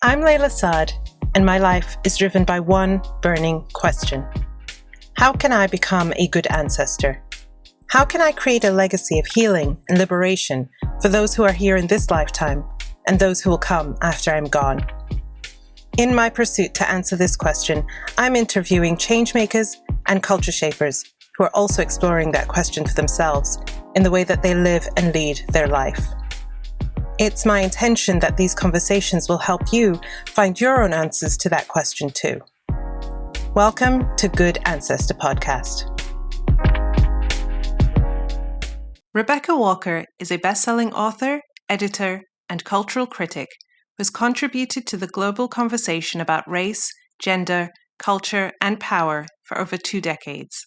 I'm Layla Saad, and my life is driven by one burning question. How can I become a good ancestor? How can I create a legacy of healing and liberation for those who are here in this lifetime and those who will come after I'm gone? In my pursuit to answer this question, I'm interviewing changemakers and culture shapers who are also exploring that question for themselves in the way that they live and lead their life. It's my intention that these conversations will help you find your own answers to that question too. Welcome to Good Ancestor Podcast. Rebecca Walker is a best-selling author, editor, and cultural critic who has contributed to the global conversation about race, gender, culture, and power for over 2 decades.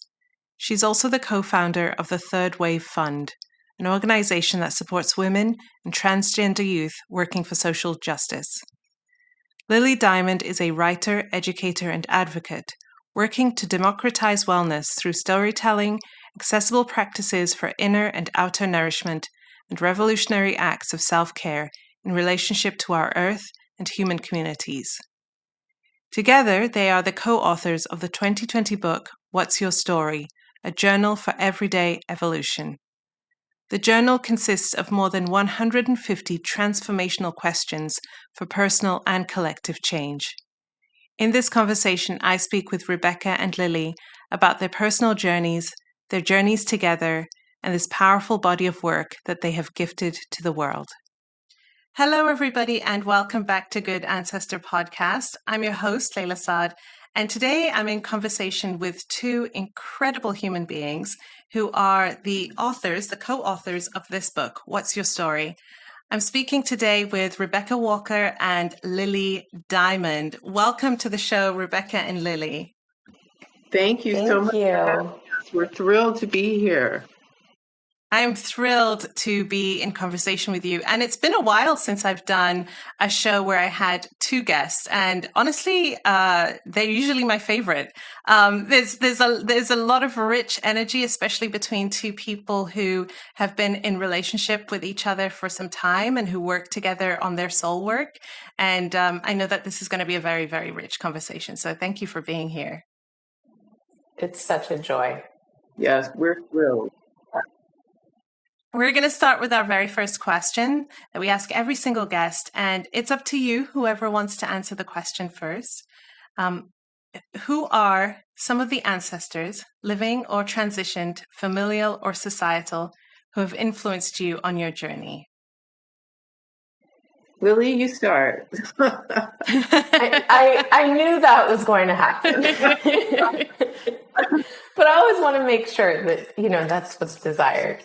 She's also the co-founder of the Third Wave Fund, an organization that supports women and transgender youth working for social justice. Lily Diamond is a writer, educator, and advocate working to democratize wellness through storytelling, accessible practices for inner and outer nourishment, and revolutionary acts of self-care in relationship to our earth and human communities. Together, they are the co-authors of the 2020 book, What's Your Story? A Journal for Everyday Evolution. The journal consists of more than 150 transformational questions for personal and collective change. In this conversation, I speak with Rebecca and Lily about their personal journeys, their journeys together, and this powerful body of work that they have gifted to the world. Hello, everybody, and welcome back to Good Ancestor Podcast. I'm your host, Layla Saad, and today I'm in conversation with 2 incredible human beings who are the authors, the co-authors of this book, What's Your Story? I'm speaking today with Rebecca Walker and Lily Diamond. Welcome to the show, Rebecca and Lily. Thank you so much. We're thrilled to be here. I'm thrilled to be in conversation with you. And it's been a while since I've done a show where I had 2 guests. And honestly, they're usually my favorite. There's a lot of rich energy, especially between 2 people who have been in relationship with each other for some time and who work together on their soul work. And I know that this is going to be a very, very rich conversation. So thank you for being here. It's such a joy. Yes, we're thrilled. We're going to start with our very first question that we ask every single guest, and it's up to you, whoever wants to answer the question first. Who are some of the ancestors, living or transitioned, familial or societal, who have influenced you on your journey? Lily, you start. I knew that was going to happen. But I always want to make sure that, that's what's desired.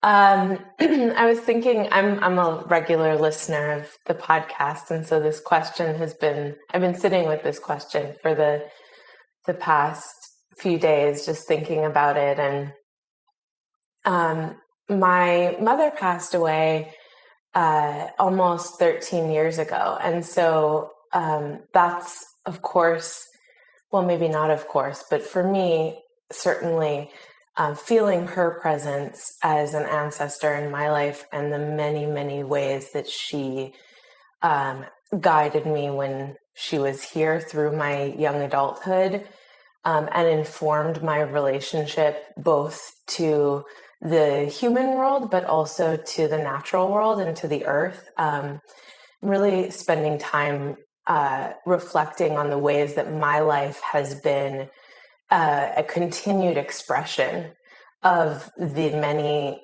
I was thinking, I'm a regular listener of the podcast, and so this question I've been sitting with this question for the past few days, just thinking about it. And my mother passed away almost 13 years ago, and so that's, of course, well, maybe not of course, but for me, certainly. Feeling her presence as an ancestor in my life and the many, many ways that she guided me when she was here through my young adulthood and informed my relationship both to the human world, but also to the natural world and to the earth. Really spending time reflecting on the ways that my life has been a continued expression of the many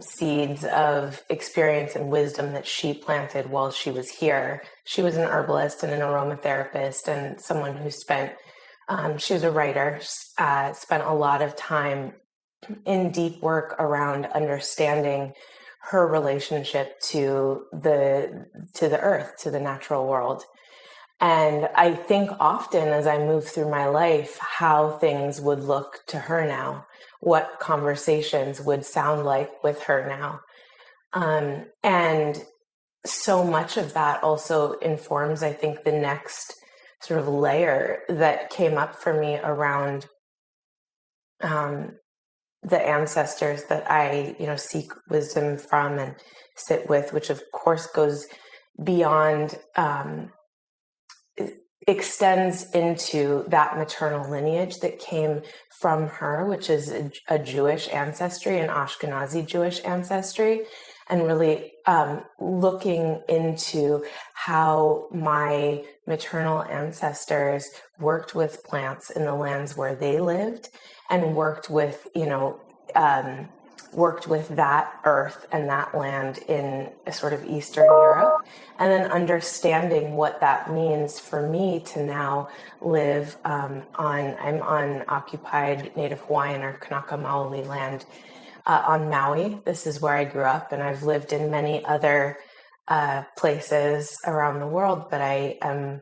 seeds of experience and wisdom that she planted while she was here. She was an herbalist and an aromatherapist and someone who she was a writer, spent a lot of time in deep work around understanding her relationship to the earth, to the natural world. And I think often as I move through my life, how things would look to her now, what conversations would sound like with her now. And so much of that also informs, I think, the next sort of layer that came up for me around the ancestors that I, seek wisdom from and sit with, which of course goes beyond, extends into that maternal lineage that came from her, which is a Jewish ancestry, an Ashkenazi Jewish ancestry, and really looking into how my maternal ancestors worked with plants in the lands where they lived, and worked with, worked with that earth and that land in a sort of Eastern Europe, and then understanding what that means for me to now live I'm on occupied Native Hawaiian or Kanaka Maoli land on Maui. This is where I grew up, and I've lived in many other places around the world, but I am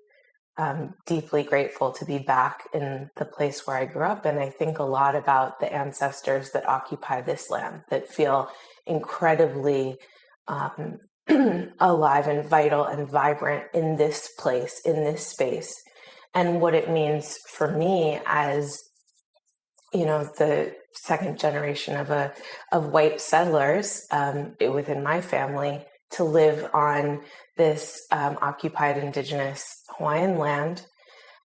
deeply grateful to be back in the place where I grew up. And I think a lot about the ancestors that occupy this land, that feel incredibly alive and vital and vibrant in this place, in this space, and what it means for me as, the second generation of white settlers within my family, to live on this occupied indigenous Hawaiian land,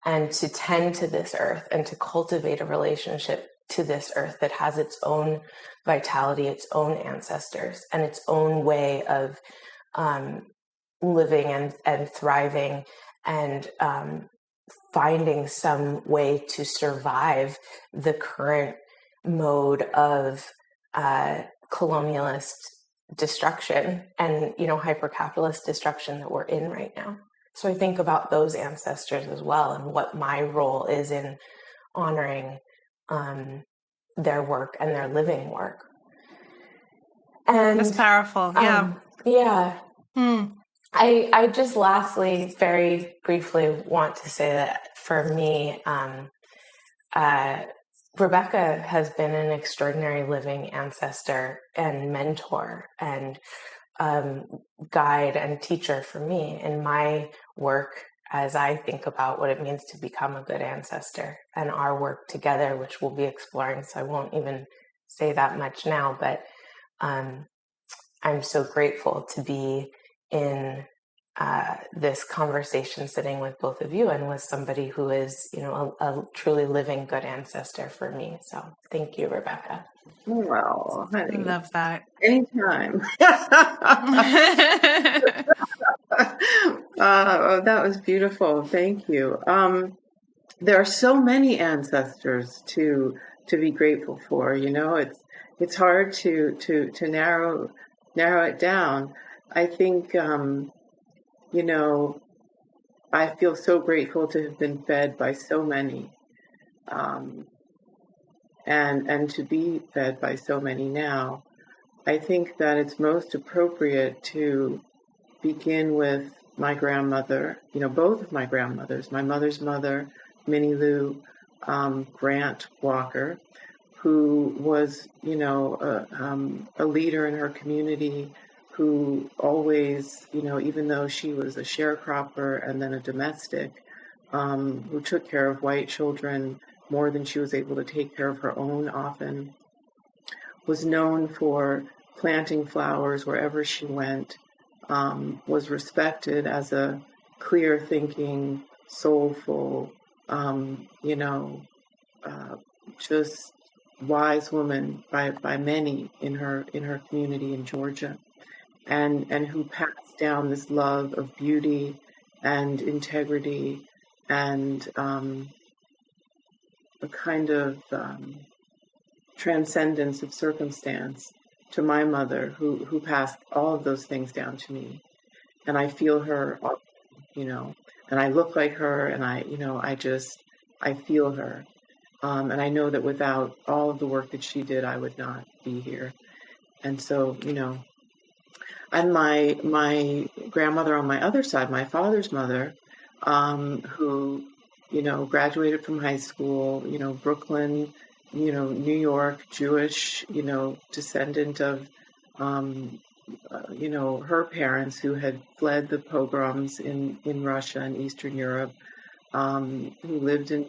and to tend to this earth and to cultivate a relationship to this earth that has its own vitality, its own ancestors, and its own way of living and thriving, and finding some way to survive the current mode of colonialist destruction and, hyper-capitalist destruction that we're in right now. So I think about those ancestors as well, and what my role is in honoring their work and their living work. And that's powerful. Yeah. Yeah. I just lastly, very briefly, want to say that for me, Rebecca has been an extraordinary living ancestor and mentor and guide and teacher for me in my work as I think about what it means to become a good ancestor, and our work together, which we'll be exploring. So I won't even say that much now, but I'm so grateful to be in this conversation sitting with both of you and with somebody who is, a truly living good ancestor for me. So thank you, Rebecca. Well, honey. I love that. Anytime. That was beautiful. Thank you. There are so many ancestors to be grateful for. It's hard to narrow it down. I think I feel so grateful to have been fed by so many, and to be fed by so many now. I think that it's most appropriate to begin with my grandmother, both of my grandmothers, my mother's mother, Minnie Lou Grant Walker, who was, a leader in her community, who always, even though she was a sharecropper and then a domestic, who took care of white children more than she was able to take care of her own often, was known for planting flowers wherever she went, was respected as a clear-thinking, soulful, just wise woman by many in her community in Georgia, and who passed down this love of beauty and integrity and a kind of transcendence of circumstance to my mother, who passed all of those things down to me. And I feel her, and I look like her, and I feel her. And I know that without all of the work that she did, I would not be here. And so, and my grandmother on my other side, my father's mother, who, graduated from high school, Brooklyn, New York, Jewish, descendant of, her parents who had fled the pogroms in Russia and Eastern Europe, who lived in,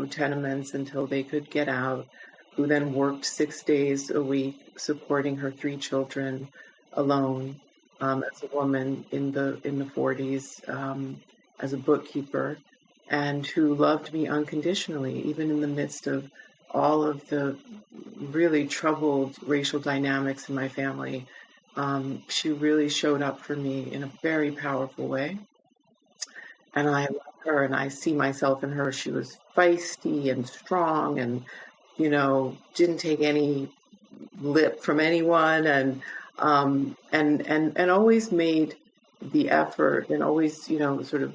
tenements until they could get out, who then worked 6 days a week supporting her 3 children alone, as a woman in the 40s, as a bookkeeper, and who loved me unconditionally, even in the midst of all of the really troubled racial dynamics in my family. She really showed up for me in a very powerful way. And I love her, and I see myself in her. She was feisty and strong, and didn't take any lip from anyone, and always made the effort, and always sort of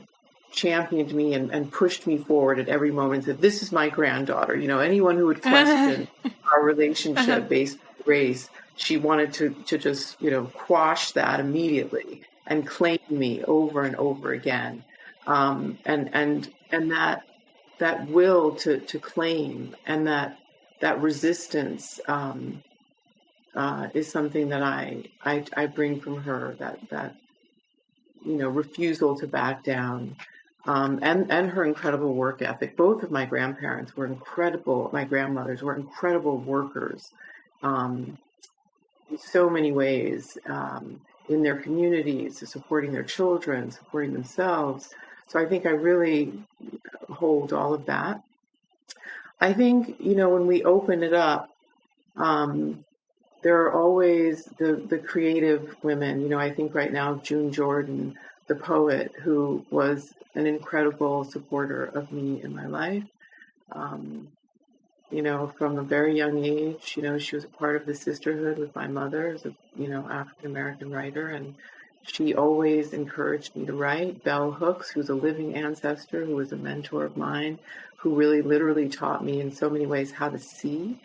championed me and pushed me forward at every moment. Said, "This is my granddaughter." Anyone who would question our relationship based on race, she wanted to just quash that immediately and claim me over and over again. And that will to claim, and that resistance is something that I bring from her. That refusal to back down, and her incredible work ethic. Both of my grandparents were incredible. My grandmothers were incredible workers, in so many ways, in their communities, supporting their children, supporting themselves. So I think I really hold all of that. I think, when we open it up, there are always the creative women. I think right now June Jordan, the poet, who was an incredible supporter of me in my life. From a very young age, she was a part of the sisterhood with my mother as a, African-American writer, and she always encouraged me to write. Bell Hooks, who's a living ancestor, who was a mentor of mine, who really literally taught me in so many ways how to see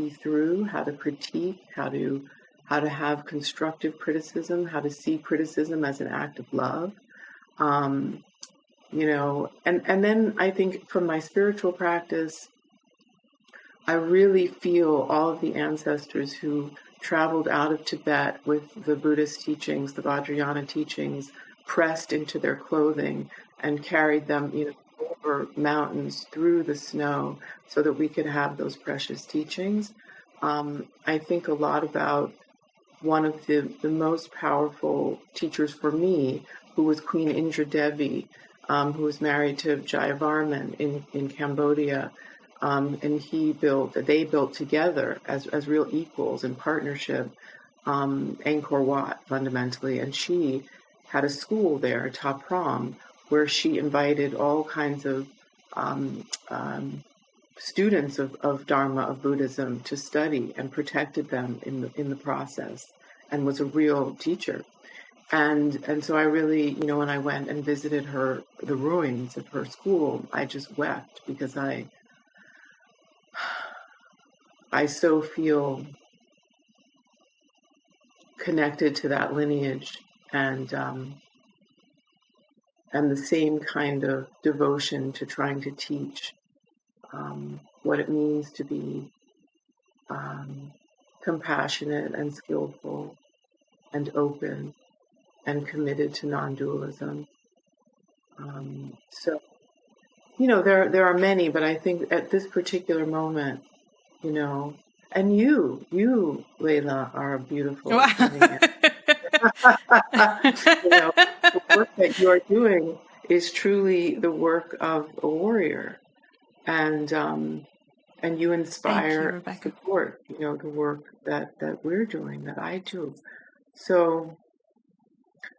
through, how to critique, how to have constructive criticism, how to see criticism as an act of love. And then I think from my spiritual practice, I really feel all of the ancestors who traveled out of Tibet with the Buddhist teachings, the Vajrayana teachings, pressed into their clothing and carried them, over mountains, through the snow, so that we could have those precious teachings. I think a lot about one of the most powerful teachers for me, who was Queen Indra Devi, who was married to Jayavarman in Cambodia. And they built together as real equals in partnership, Angkor Wat fundamentally. And she had a school there, Ta Prohm, where she invited all kinds of students of Dharma, of Buddhism, to study, and protected them in the process, and was a real teacher. And so I really, when I went and visited the ruins of her school, I just wept, because I so feel connected to that lineage, and the same kind of devotion to trying to teach what it means to be compassionate and skillful and open and committed to non-dualism. So, there are many, but I think at this particular moment, and you, Layla, are beautiful. Wow. The work that you are doing is truly the work of a warrior, and you inspire, support, the work that we're doing, that I do. So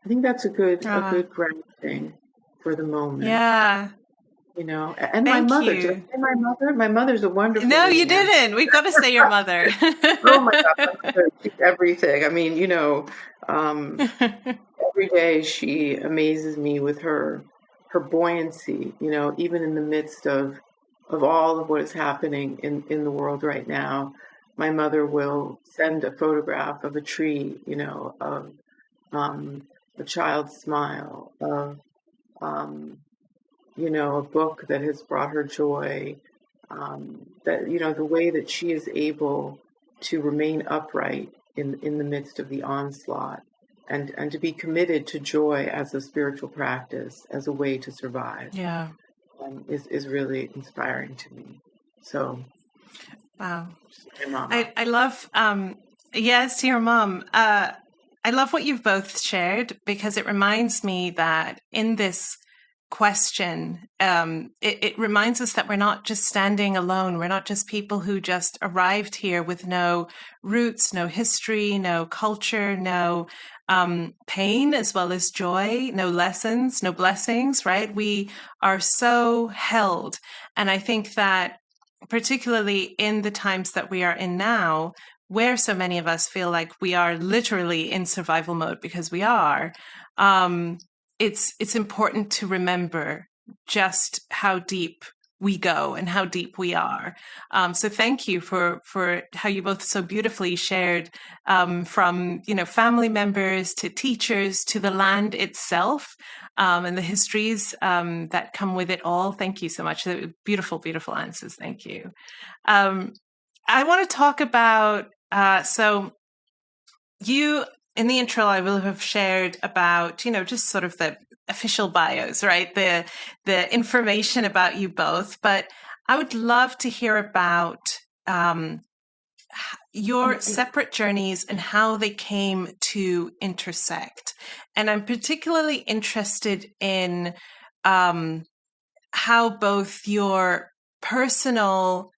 I think that's a good grounding for the moment. Yeah. And my mother. Did I say my mother? My mother's a wonderful. No, you didn't. We've got to say your mother. Oh my God, my mother, she's everything. I mean, every day she amazes me with her buoyancy. Even in the midst of all of what is happening in the world right now, my mother will send a photograph of a tree, of a child's smile, of a book that has brought her joy, that, the way that she is able to remain upright in the midst of the onslaught, and to be committed to joy as a spiritual practice, as a way to survive, is really inspiring to me. So, wow. My mom. I love, yes, to your mom. I love what you've both shared, because it reminds me that in this question, it reminds us that we're not just standing alone. We're not just people who just arrived here with no roots, no history, no culture, no pain as well as joy, no lessons, no blessings, right? We are so held. And I think that particularly in the times that we are in now, where so many of us feel like we are literally in survival mode, because we are, it's important to remember just how deep we go and how deep we are. So thank you for how you both so beautifully shared, from family members to teachers to the land itself, and the histories that come with it all. Thank you so much. Beautiful, beautiful answers. Thank you. I want to talk about, so you, in the intro, I will have shared about, just sort of the official bios, right? The information about you both. But I would love to hear about your separate journeys and how they came to intersect. And I'm particularly interested in how both your personal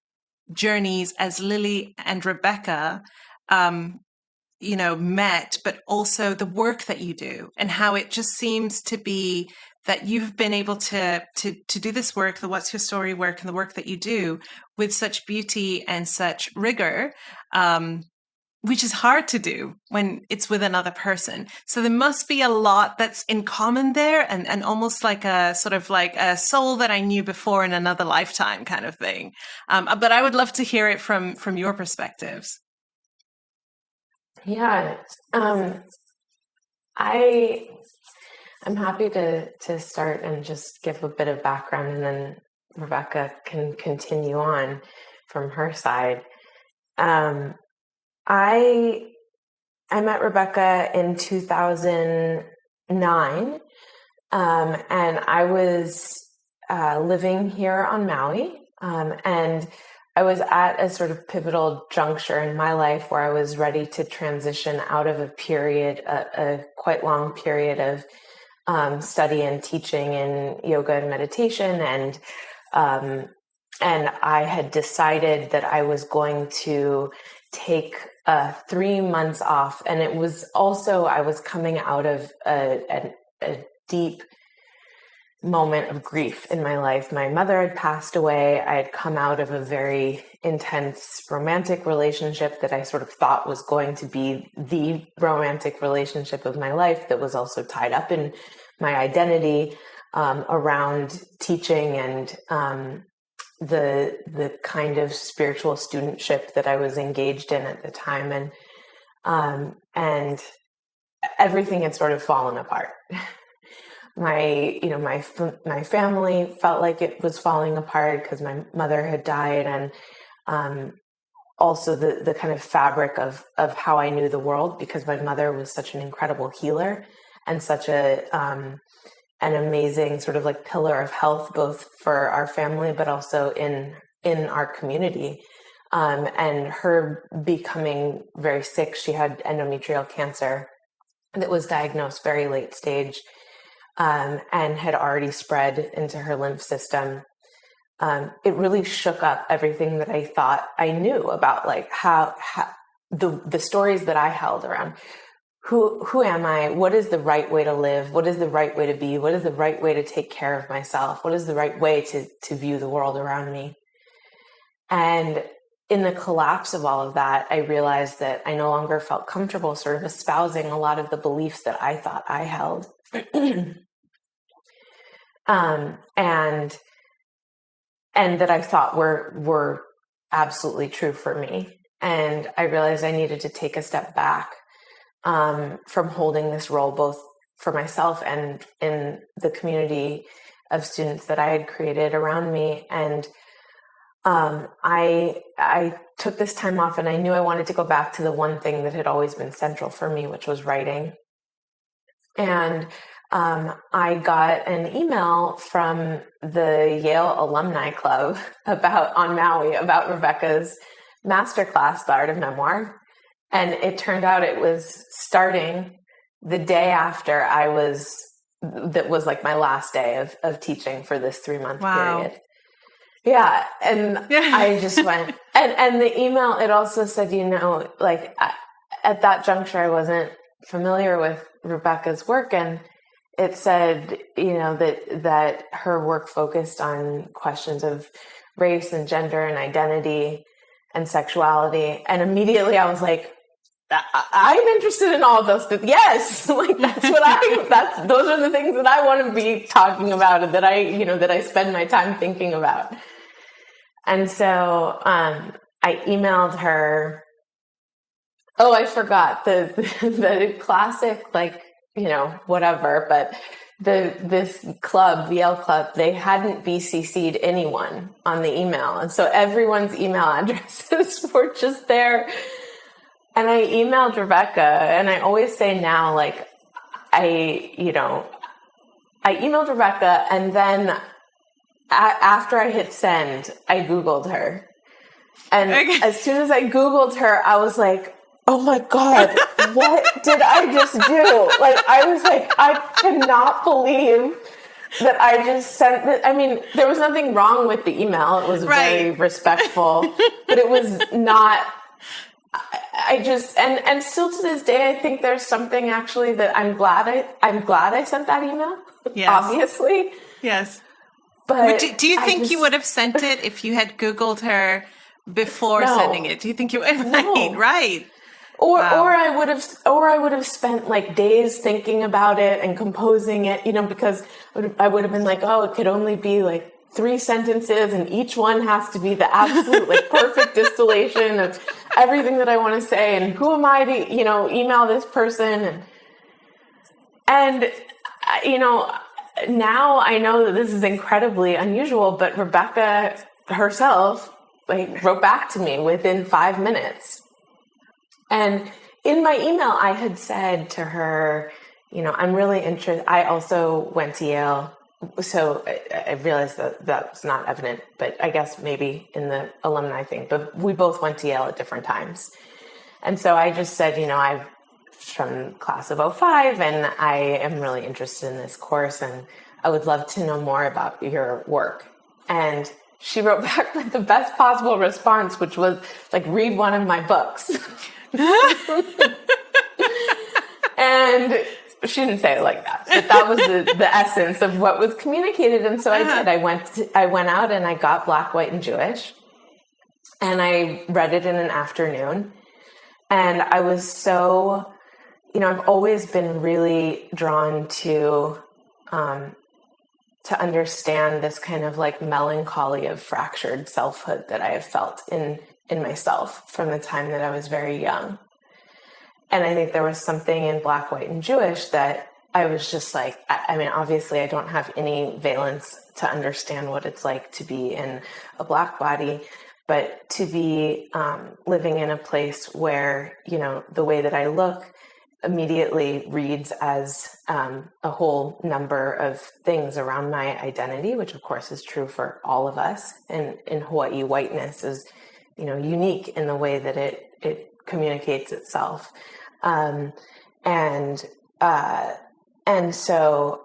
journeys as Lily and Rebecca met, but also the work that you do, and how it just seems to be that you've been able to do this work, the What's Your Story work, and the work that you do with such beauty and such rigor, which is hard to do when it's with another person. So there must be a lot that's in common there, and almost like a sort of like a soul that I knew before in another lifetime kind of thing. But I would love to hear it from your perspectives. Yeah, I'm happy to start and just give a bit of background, and then Rebecca can continue on from her side. I met Rebecca in 2009, and I was living here on Maui, and I was at a sort of pivotal juncture in my life where I was ready to transition out of a quite long period of study and teaching in yoga and meditation, and I had decided that I was going to take 3 months off, and it was also I was coming out of a deep moment of grief in my life. My mother had passed away. I had come out of a very intense romantic relationship that I sort of thought was going to be the romantic relationship of my life, that was also tied up in my identity around teaching and the kind of spiritual studentship that I was engaged in at the time, and everything had sort of fallen apart. My family felt like it was falling apart because my mother had died, and also the kind of fabric of how I knew the world, because my mother was such an incredible healer and such an amazing sort of like pillar of health, both for our family but also in our community. And her becoming very sick, she had endometrial cancer that was diagnosed very late stage. And had already spread into her lymph system. It really shook up everything that I thought I knew about, like how the stories that I held around who am I? What is the right way to live? What is the right way to be? What is the right way to take care of myself? What is the right way to view the world around me? And in the collapse of all of that, I realized that I no longer felt comfortable sort of espousing a lot of the beliefs that I thought I held. And that I thought were absolutely true for me. And I realized I needed to take a step back from holding this role, both for myself and in the community of students that I had created around me. And I took this time off, and I knew I wanted to go back to the one thing that had always been central for me, which was writing. And I got an email from the Yale Alumni Club on Maui about Rebecca's masterclass, The Art of Memoir. And it turned out it was starting the day after that was like my last day of teaching for this 3-month period. Yeah. And I just went, and the email, it also said, like at that juncture, I wasn't familiar with Rebecca's work, and it said, that her work focused on questions of race and gender and identity and sexuality. And immediately I was like, I'm interested in all of those things. Yes. Like those are the things that I want to be talking about and that I spend my time thinking about. And so, I emailed her. Oh, I forgot the classic, like, whatever, but this club, the Yale Club, they hadn't BCC'd anyone on the email. And so everyone's email addresses were just there. And I emailed Rebecca, and I always say now, like, I emailed Rebecca, and then after I hit send, I Googled her. And as soon as I Googled her, I was like, oh my God, what did I just do? Like, I was like, I cannot believe that I just sent this. I mean, there was nothing wrong with the email. It was very respectful, but it was not. I just, and still to this day, I think there's something actually that I'm glad I sent that email. Yes. Obviously. Yes. But do you think you would have sent it if you had Googled her before sending it? Do you think you would? No. Right. Or I would have spent like days thinking about it and composing it, because I would have been like, oh, it could only be like 3 sentences, and each one has to be the absolute like perfect distillation of everything that I want to say, and who am I to email this person, and now I know that this is incredibly unusual, but Rebecca herself like wrote back to me within 5 minutes. And in my email, I had said to her, I'm really interested. I also went to Yale. So I realized that was not evident, but I guess maybe in the alumni thing, but we both went to Yale at different times. And so I just said, I'm from class of 05, and I am really interested in this course, and I would love to know more about your work. And she wrote back with the best possible response, which was like, read one of my books. And she didn't say it like that, but that was the essence of what was communicated. And so I did. I went out and I got Black, White, and Jewish, and I read it in an afternoon. And I was so, I've always been really drawn to understand this kind of like melancholy of fractured selfhood that I have felt in myself from the time that I was very young. And I think there was something in Black, White, and Jewish that I was just like, I mean, obviously I don't have any valence to understand what it's like to be in a Black body, but to be living in a place where, the way that I look immediately reads as a whole number of things around my identity, which of course is true for all of us. And in Hawaii, whiteness is, unique in the way that it communicates itself. And so,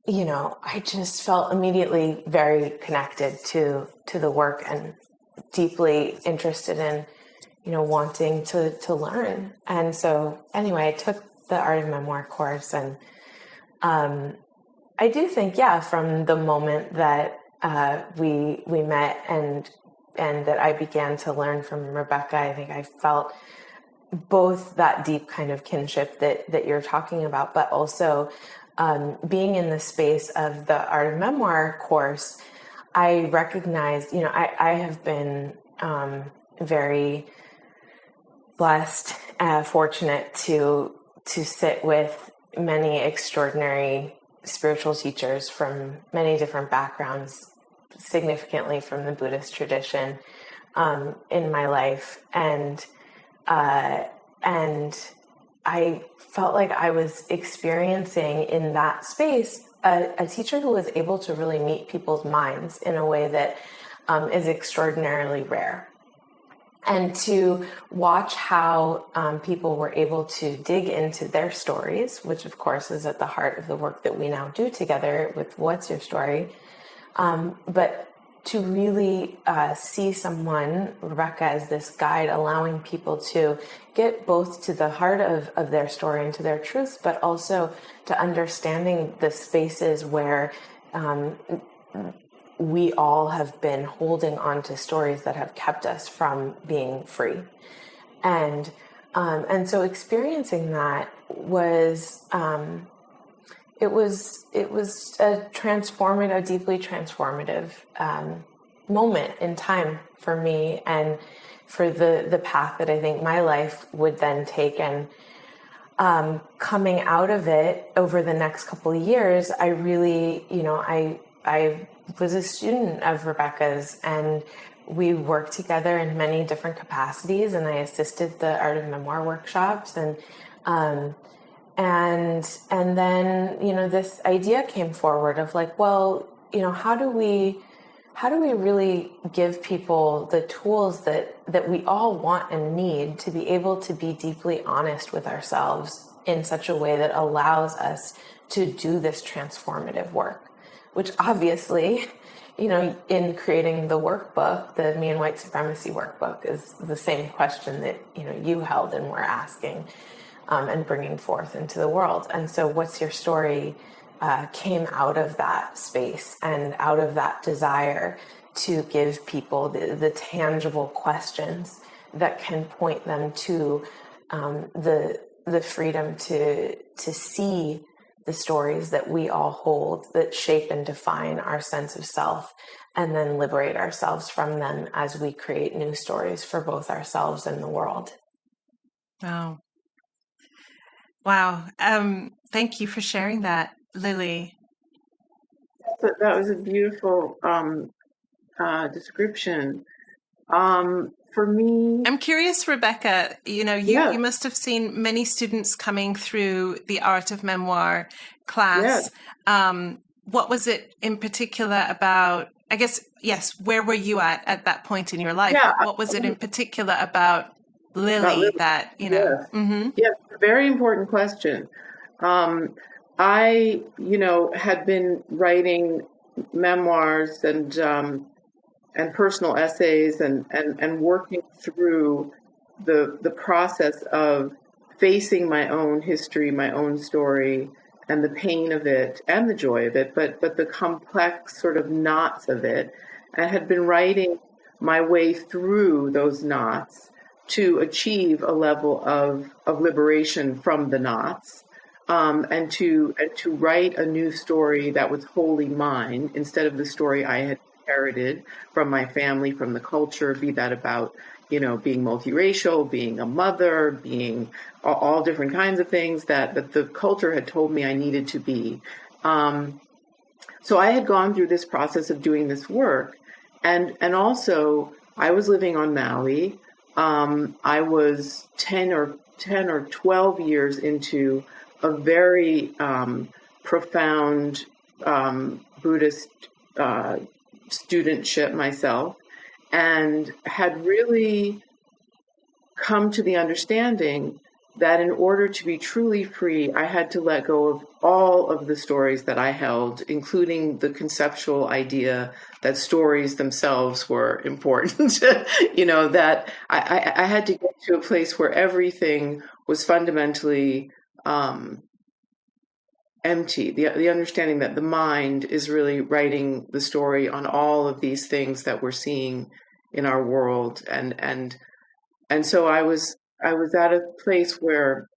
I just felt immediately very connected to the work and deeply interested in, wanting to learn. And so anyway, I took the Art of Memoir course, and I do think, from the moment that we met and that I began to learn from Rebecca, I think I felt both that deep kind of kinship that you're talking about, but also being in the space of the Art of Memoir course, I recognized, I have been very blessed, fortunate to sit with many extraordinary spiritual teachers from many different backgrounds, significantly from the Buddhist tradition, in my life. And I felt like I was experiencing in that space a teacher who was able to really meet people's minds in a way that is extraordinarily rare. and to watch how people were able to dig into their stories, which of course is at the heart of the work that we now do together with What's Your Story? But to really see someone, Rebecca, as this guide, allowing people to get both to the heart of their story and to their truths, but also to understanding the spaces where we all have been holding on to stories that have kept us from being free. And so experiencing that was it was a deeply transformative moment in time for me and for the path that I think my life would then take. And coming out of it over the next couple of years, I really, I was a student of Rebecca's, and we worked together in many different capacities, and I assisted the Art of Memoir workshops, and then, this idea came forward of like, well, how do we really give people the tools that we all want and need to be able to be deeply honest with ourselves in such a way that allows us to do this transformative work, which obviously, in creating the workbook, the Me and White Supremacy workbook, is the same question that, you held and were asking and bringing forth into the world. And so What's Your Story came out of that space and out of that desire to give people the tangible questions that can point them to the freedom to see the stories that we all hold that shape and define our sense of self, and then liberate ourselves from them as we create new stories for both ourselves and the world. Wow. Thank you for sharing that, Lily. That was a beautiful description. For me, I'm curious, Rebecca, you must have seen many students coming through the Art of Memoir class. Yes. What was it in particular about, I guess, yes, where were you at that point in your life? Yeah, what was it in particular about Lily that, Yes. Mm-hmm. Yes, very important question. I, had been writing memoirs and personal essays and working through the process of facing my own history, my own story, and the pain of it and the joy of it, but the complex sort of knots of it. I had been writing my way through those knots to achieve a level of liberation from the knots. And to write a new story that was wholly mine instead of the story I had inherited from my family, from the culture, be that about, being multiracial, being a mother, being all different kinds of things that the culture had told me I needed to be. So I had gone through this process of doing this work. And also I was living on Maui. I was 10 or 12 years into a very profound Buddhist studentship myself, and had really come to the understanding that in order to be truly free, I had to let go of all of the stories that I held, including the conceptual idea that stories themselves were important. That I had to get to a place where everything was fundamentally empty. The understanding that the mind is really writing the story on all of these things that we're seeing in our world, and so I was at a place where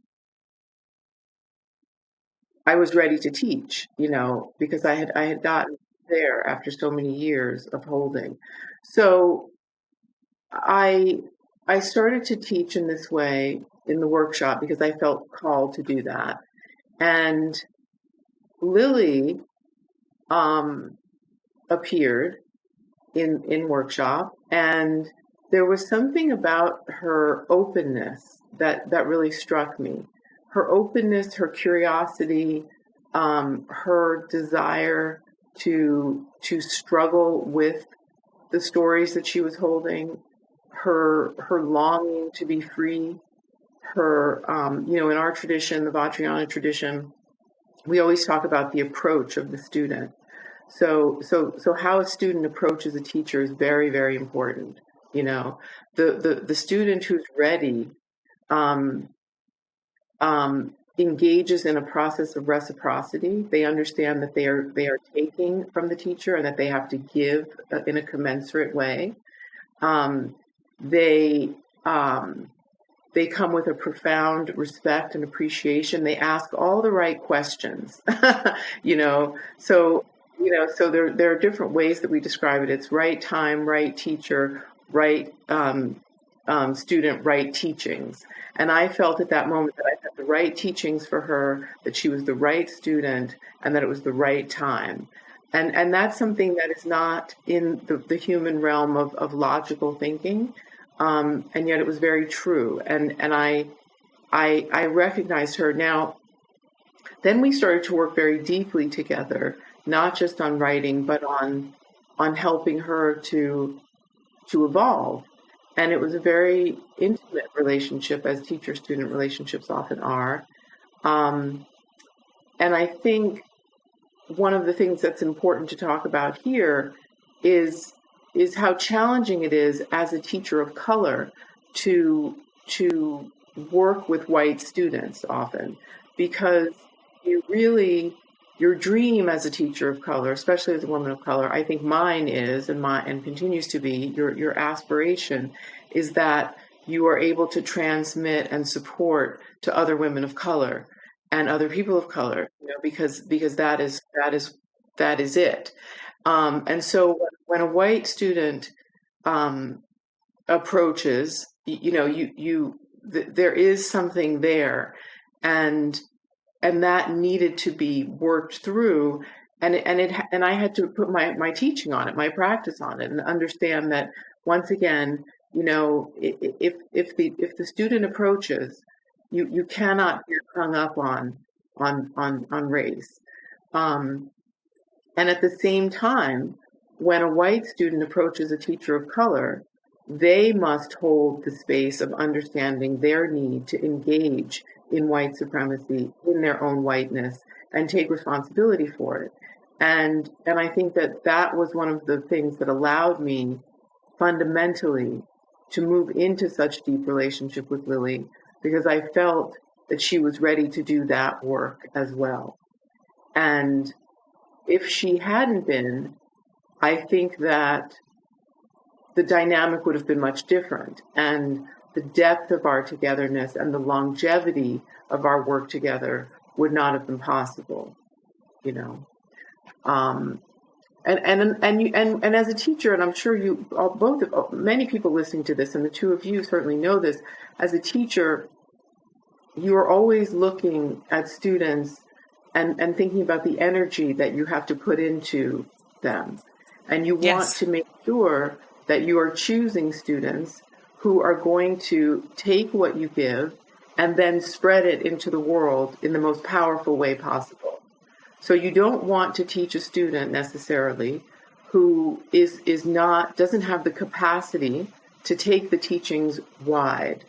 I was ready to teach, because I had gotten there after so many years of holding. So I started to teach in this way in the workshop because I felt called to do that. And Lily appeared in workshop, and there was something about her openness that really struck me. Her openness, her curiosity, her desire to struggle with the stories that she was holding, her longing to be free, her, in our tradition, the Vajrayana tradition, we always talk about the approach of the student. So how a student approaches a teacher is very, very important. The student who's ready engages in a process of reciprocity. They understand that they are taking from the teacher and that they have to give in a commensurate way. They come with a profound respect and appreciation. They ask all the right questions, So there are different ways that we describe it. It's right time, right teacher, right student, right teachings. And I felt at that moment that I had the right teachings for her, that she was the right student, and that it was the right time. And that's something that is not in the human realm of logical thinking. And yet it was very true. And I recognized her. Now, then we started to work very deeply together, not just on writing, but on helping her to evolve. And it was a very intimate relationship, as teacher-student relationships often are. And I think one of the things that's important to talk about here is how challenging it is as a teacher of color to work with white students often, because your dream as a teacher of color, especially as a woman of color, I think mine is and continues to be, your aspiration is that you are able to transmit and support to other women of color and other people of color, because that is it. And so when a white student approaches, there is something there, and that needed to be worked through, and I had to put my teaching on it, my practice on it, and understand that once again, if the student approaches, you cannot get hung up on race, and at the same time, when a white student approaches a teacher of color, they must hold the space of understanding their need to engage in white supremacy, in their own whiteness, and take responsibility for it. And I think that was one of the things that allowed me fundamentally to move into such deep relationship with Lily, because I felt that she was ready to do that work as well. And if she hadn't been, I think that the dynamic would have been much different, and the depth of our togetherness and the longevity of our work together would not have been possible, And as a teacher, and I'm sure you many people listening to this, and the two of you certainly know this, as a teacher, you are always looking at students and thinking about the energy that you have to put into them. And you want to make sure that you are choosing students who are going to take what you give and then spread it into the world in the most powerful way possible. So you don't want to teach a student necessarily who doesn't have the capacity to take the teachings wide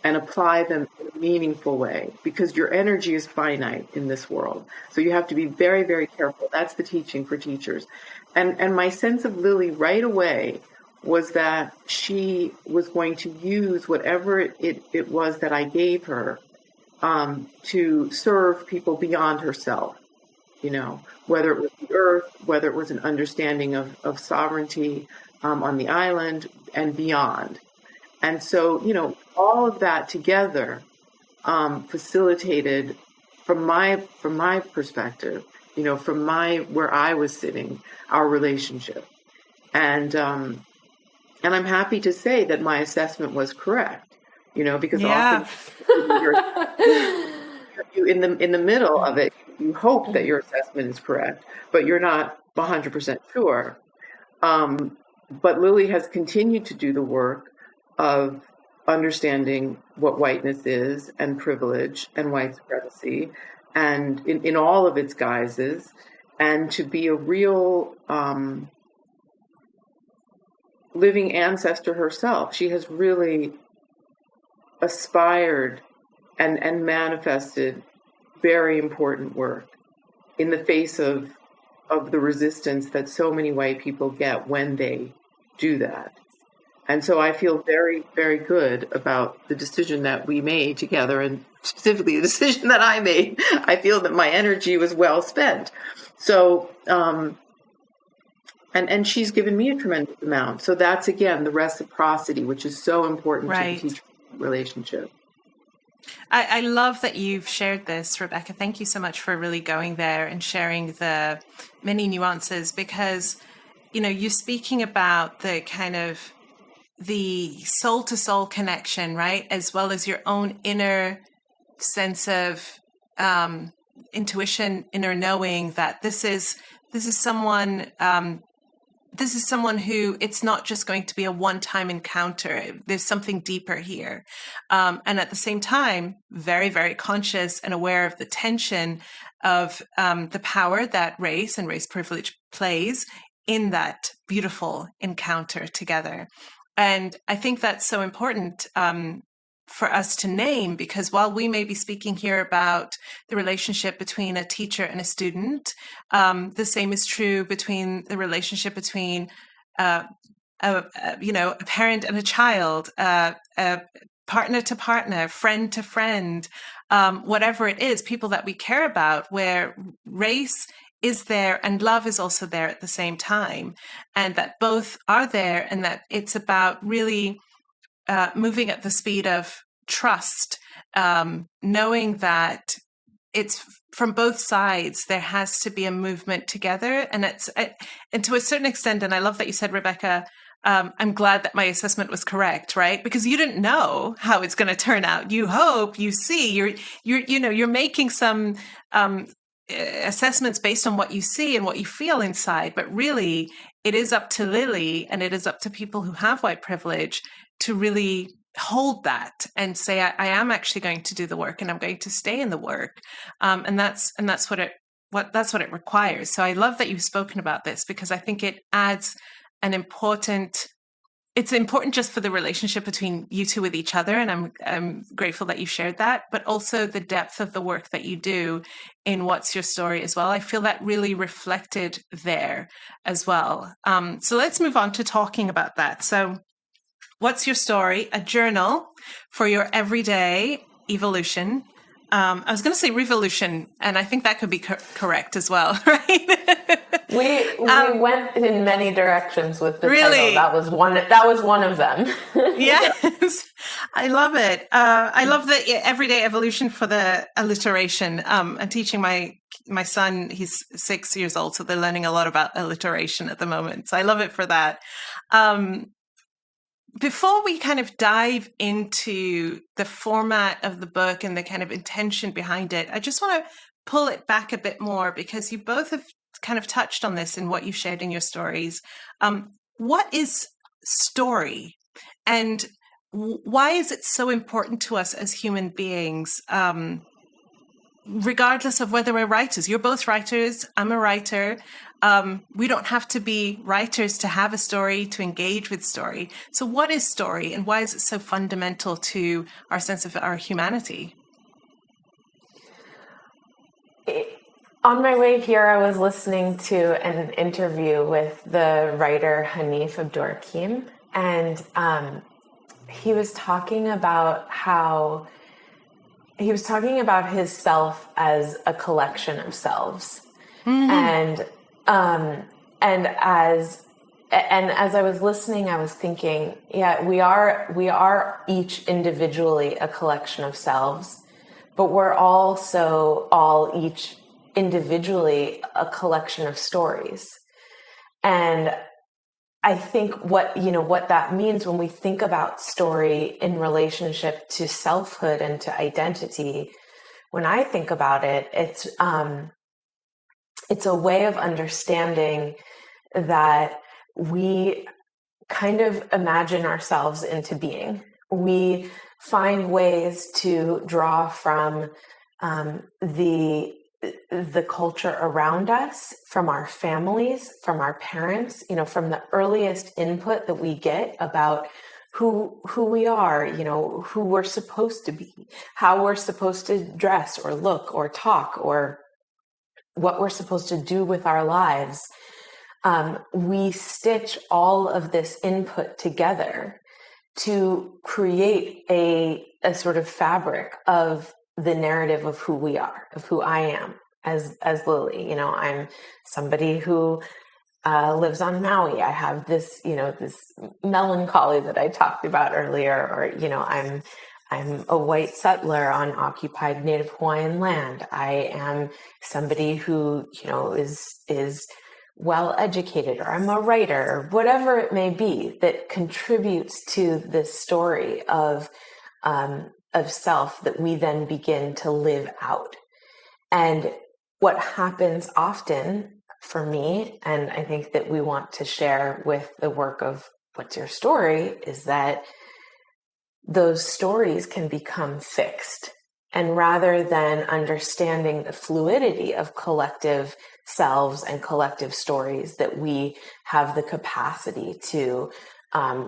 and apply them in a meaningful way, because your energy is finite in this world. So you have to be very, very careful. That's the teaching for teachers. And my sense of Lily right away was that she was going to use whatever it was that I gave her to serve people beyond herself, whether it was the earth, whether it was an understanding of sovereignty on the island and beyond. And so, all of that together facilitated, from my perspective, from where I was sitting, our relationship. And I'm happy to say that my assessment was correct, because often you in the middle of it, you hope that your assessment is correct, but you're not 100% sure. But Lily has continued to do the work of understanding what whiteness is, and privilege, and white supremacy, and in all of its guises, and to be a real living ancestor herself. She has really aspired and manifested very important work in the face of the resistance that so many white people get when they do that. And so I feel very, very good about the decision that we made together, and specifically the decision that I made. I feel that my energy was well spent. So, and she's given me a tremendous amount. So that's, again, the reciprocity, which is so important to the teacher relationship. I love that you've shared this, Rebecca. Thank you so much for really going there and sharing the many nuances, because, you're speaking about the kind of the soul-to-soul connection, right? As well as your own inner sense of intuition, inner knowing that this is someone who, it's not just going to be a one-time encounter. There's something deeper here. And at the same time, very, very conscious and aware of the tension of the power that race and race privilege plays in that beautiful encounter together. And I think that's so important for us to name, because while we may be speaking here about the relationship between a teacher and a student, the same is true between the relationship between a parent and a child, a partner to partner, friend to friend, whatever it is, people that we care about, where race is there and love is also there at the same time, and that both are there, and that it's about really moving at the speed of trust, knowing that it's from both sides. There has to be a movement together, and and to a certain extent. And I love that you said, Rebecca, I'm glad that my assessment was correct, right? Because you didn't know how it's going to turn out. You hope, you see, you're making some assessments based on what you see and what you feel inside, but really it is up to Lily, and it is up to people who have white privilege to really hold that and say, I am actually going to do the work, and I'm going to stay in the work, and that's what it requires. So I love that you've spoken about this, because I think it adds it's important just for the relationship between you two with each other, and I'm grateful that you shared that, but also the depth of the work that you do in What's Your Story as well. I feel that really reflected there as well. So let's move on to talking about that. So What's Your Story? A journal for your everyday evolution. I was going to say revolution, and I think that could be correct as well, right? We went in many directions with the really? title. That was one of them. Yes, I love it. I love the everyday evolution for the alliteration. I'm teaching my son. He's 6 years old, so they're learning a lot about alliteration at the moment. So I love it for that. Before we kind of dive into the format of the book and the kind of intention behind it, I just want to pull it back a bit more, because you both have kind of touched on this in what you shared in your stories. What is story, and why is it so important to us as human beings, regardless of whether we're writers? You're both writers. I'm a writer. We don't have to be writers to have a story, to engage with story. So what is story, and why is it so fundamental to our sense of our humanity? On my way here, I was listening to an interview with the writer Hanif Abdurrahim, and he was talking about his self as a collection of selves. Mm-hmm. And as I was listening, I was thinking, yeah, we are each individually a collection of selves, but we're also each individually a collection of stories. And I think what that means when we think about story in relationship to selfhood and to identity, when I think about it, it's a way of understanding that we kind of imagine ourselves into being. We find ways to draw from the the culture around us, from our families, from our parents, from the earliest input that we get about who we are, who we're supposed to be, how we're supposed to dress or look or talk, or what we're supposed to do with our lives. We stitch all of this input together to create a sort of fabric of the narrative of who we are, of who I am as Lily. I'm somebody who lives on Maui. I have this, this melancholy that I talked about earlier, or, I'm a white settler on occupied Native Hawaiian land. I am somebody who, is well educated, or I'm a writer, or whatever it may be that contributes to this story of self that we then begin to live out. And what happens often for me, and I think that we want to share with the work of What's Your Story, is that those stories can become fixed. And rather than understanding the fluidity of collective selves and collective stories that we have the capacity to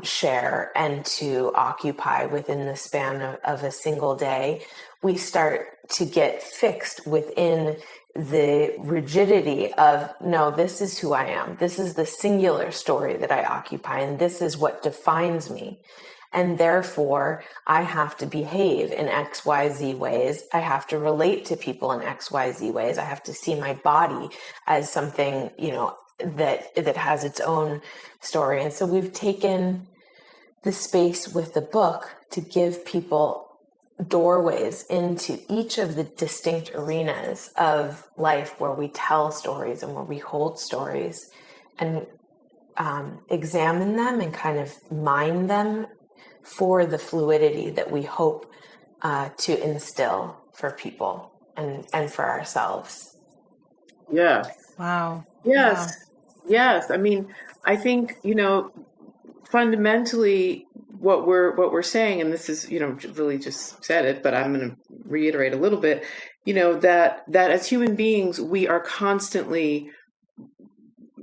share and to occupy within the span of a single day, we start to get fixed within the rigidity of, no, this is who I am. This is the singular story that I occupy, and this is what defines me. And therefore, I have to behave in XYZ ways. I have to relate to people in XYZ ways. I have to see my body as something, that has its own story. And so we've taken the space with the book to give people doorways into each of the distinct arenas of life where we tell stories and where we hold stories, and examine them and kind of mine them for the fluidity that we hope to instill for people and for ourselves. Yes. Wow. Yes. Wow. Yes. I mean, I think, fundamentally what we're saying, and this is, Lily just said it, but I'm going to reiterate a little bit, that as human beings, we are constantly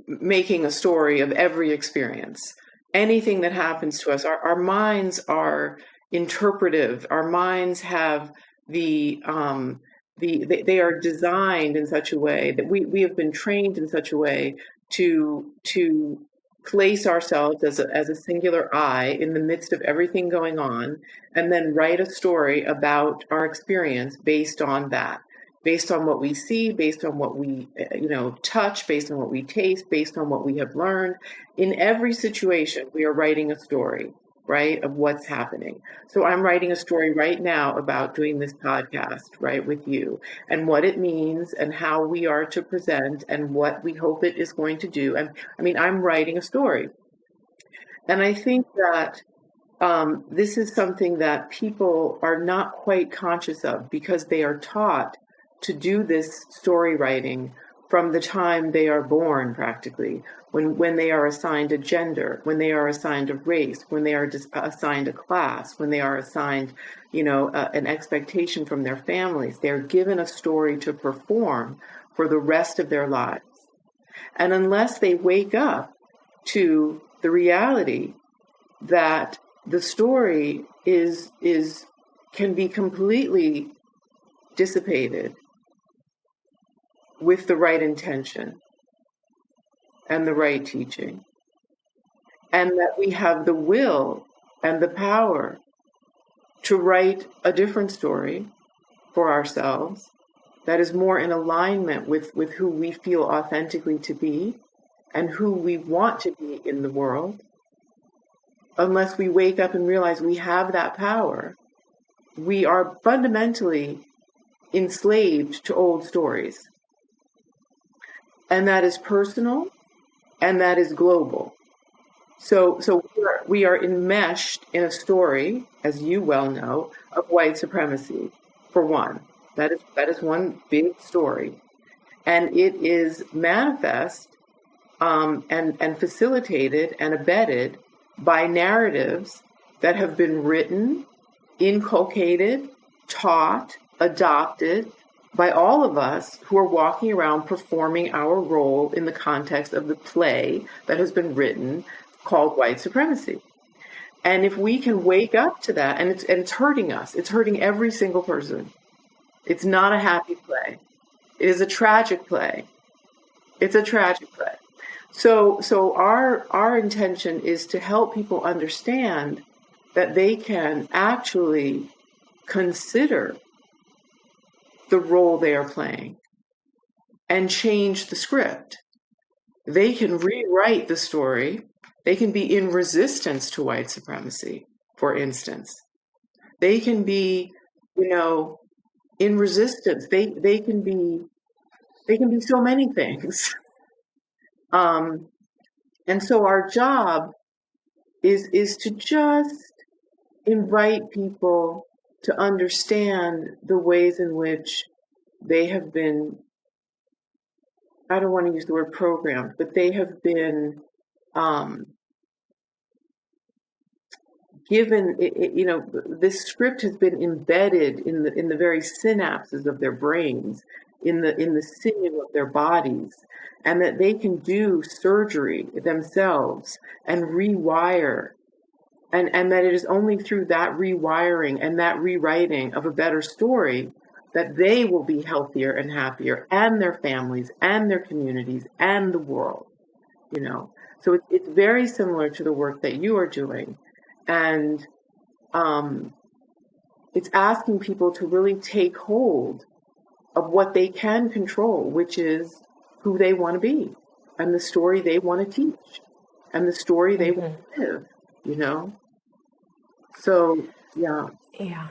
making a story of every experience. Anything that happens to us, our minds are interpretive. Our minds have they are designed in such a way that we have been trained in such a way to place ourselves as a singular I in the midst of everything going on, and then write a story about our experience based on that. Based on what we see, based on what we, touch, based on what we taste, based on what we have learned. In every situation, we are writing a story, right, of what's happening. So I'm writing a story right now about doing this podcast, right, with you, and what it means and how we are to present and what we hope it is going to do. And I mean, I'm writing a story. And I think that this is something that people are not quite conscious of, because they are taught to do this story writing from the time they are born, practically, when they are assigned a gender, when they are assigned a race, when they are assigned a class, when they are assigned, an expectation from their families. They're given a story to perform for the rest of their lives. And unless they wake up to the reality that the story can be completely dissipated with the right intention and the right teaching, and that we have the will and the power to write a different story for ourselves that is more in alignment with who we feel authentically to be and who we want to be in the world. Unless we wake up and realize we have that power, we are fundamentally enslaved to old stories. And that is personal, and that is global. So we are enmeshed in a story, as you well know, of white supremacy, for one. That is one big story. And it is manifest and facilitated and abetted by narratives that have been written, inculcated, taught, adopted, by all of us who are walking around performing our role in the context of the play that has been written called white supremacy. And if we can wake up to that, and it's hurting us, it's hurting every single person. It's not a happy play. It is a tragic play. It's a tragic play. So our intention is to help people understand that they can actually consider the role they are playing and change the script. They can rewrite the story. They can be in resistance to white supremacy, for instance. They can be, in resistance. They can be so many things. And so our job is to just invite people to understand the ways in which they have been, I don't want to use the word programmed, but they have been given, this script has been embedded in the very synapses of their brains, in the sinew of their bodies, and that they can do surgery themselves and rewire. And that it is only through that rewiring and that rewriting of a better story that they will be healthier and happier, and their families and their communities and the world, So it's very similar to the work that you are doing. And it's asking people to really take hold of what they can control, which is who they want to be and the story they want to teach and the story they want to live, So, yeah. Yeah.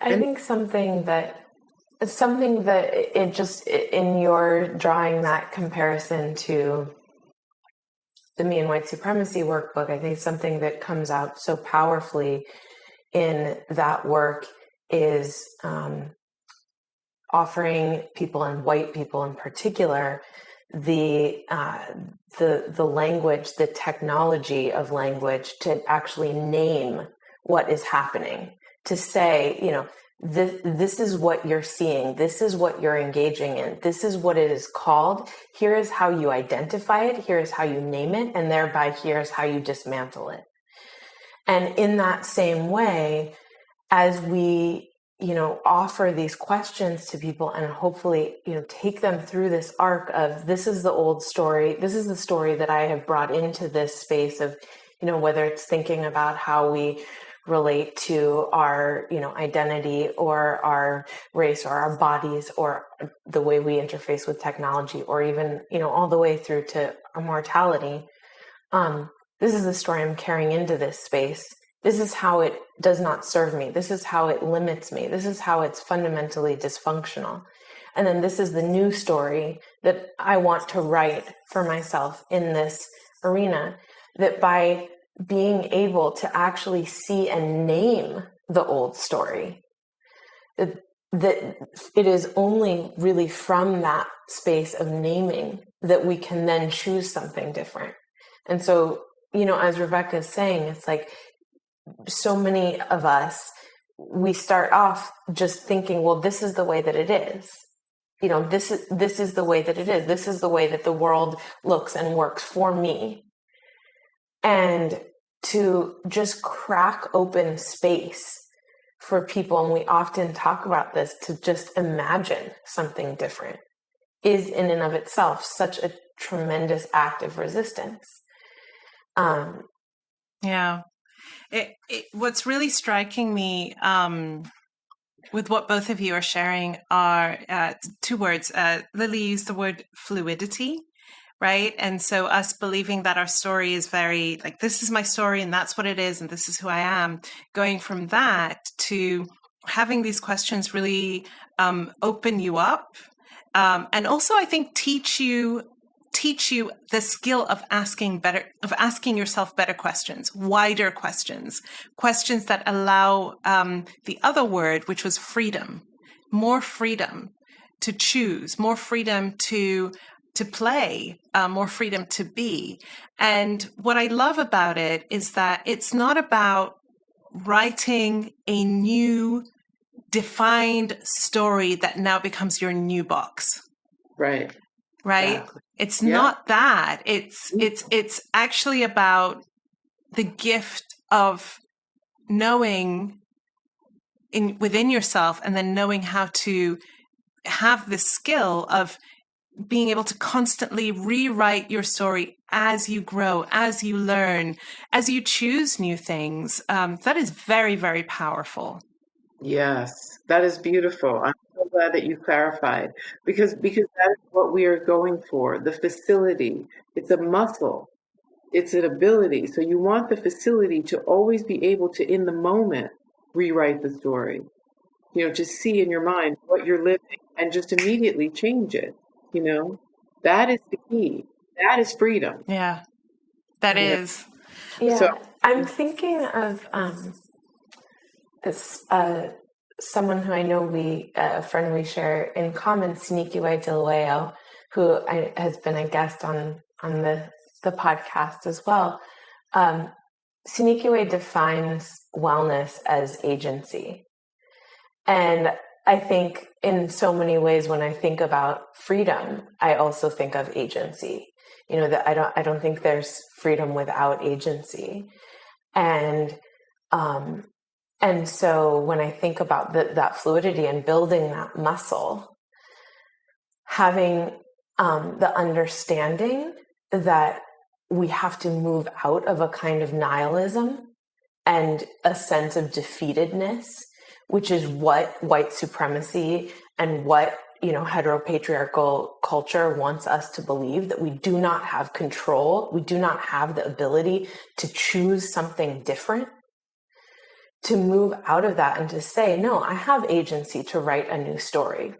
I think something that it just, in your drawing that comparison to the Me and White Supremacy workbook, I think something that comes out so powerfully in that work is offering people, and white people in particular, the language, the technology of language to actually name what is happening, to say, this is what you're seeing, this is what you're engaging in, this is what it is called, here is how you identify it, here is how you name it, and thereby here's how you dismantle it. And in that same way, as we offer these questions to people and hopefully, take them through this arc of, this is the old story, this is the story that I have brought into this space of, whether it's thinking about how we relate to our, identity or our race or our bodies or the way we interface with technology, or even, all the way through to our mortality. This is the story I'm carrying into this space. This is how it does not serve me. This is how it limits me. This is how it's fundamentally dysfunctional. And then this is the new story that I want to write for myself in this arena, that by being able to actually see and name the old story, that it is only really from that space of naming that we can then choose something different. And so, as Rebecca is saying, it's like, so many of us, we start off just thinking, well, this is the way that it is. This is the way that it is. This is the way that the world looks and works for me. And to just crack open space for people, and we often talk about this, to just imagine something different, is in and of itself such a tremendous act of resistance. Yeah. What's really striking me with what both of you are sharing are two words. Lily used the word fluidity, right? And so us believing that our story is very, like, this is my story and that's what it is and this is who I am, going from that to having these questions really open you up. And also, I think, teach you the skill of asking yourself better questions, wider questions that allow the other word, which was freedom, more freedom to choose, more freedom to play, more freedom to be. And what I love about it is that it's not about writing a new defined story that now becomes your new box. Right. Right. Exactly. It's Yeah. not that. It's actually about the gift of knowing within yourself, and then knowing how to have the skill of being able to constantly rewrite your story as you grow, as you learn, as you choose new things. That is very, very powerful. Yes, that is beautiful. I'm so glad that you clarified, because that is what we are going for. The facility. It's a muscle. It's an ability. So you want the facility to always be able to, in the moment, rewrite the story. To see in your mind what you're living and just immediately change it. That is the key. That is freedom. Yeah, that You know? is. Yeah, So, I'm thinking of this someone who I know a friend we share in common, Sinikiwe Dilweo, who has been a guest on the podcast as well. Sinikiwe defines wellness as agency. And I think in so many ways, when I think about freedom, I also think of agency. That I don't think there's freedom without agency. And so when I think about that fluidity and building that muscle, having the understanding that we have to move out of a kind of nihilism and a sense of defeatedness, which is what white supremacy and what heteropatriarchal culture wants us to believe, that we do not have control, we do not have the ability to choose something different. To move out of that and to say, no, I have agency to write a new story,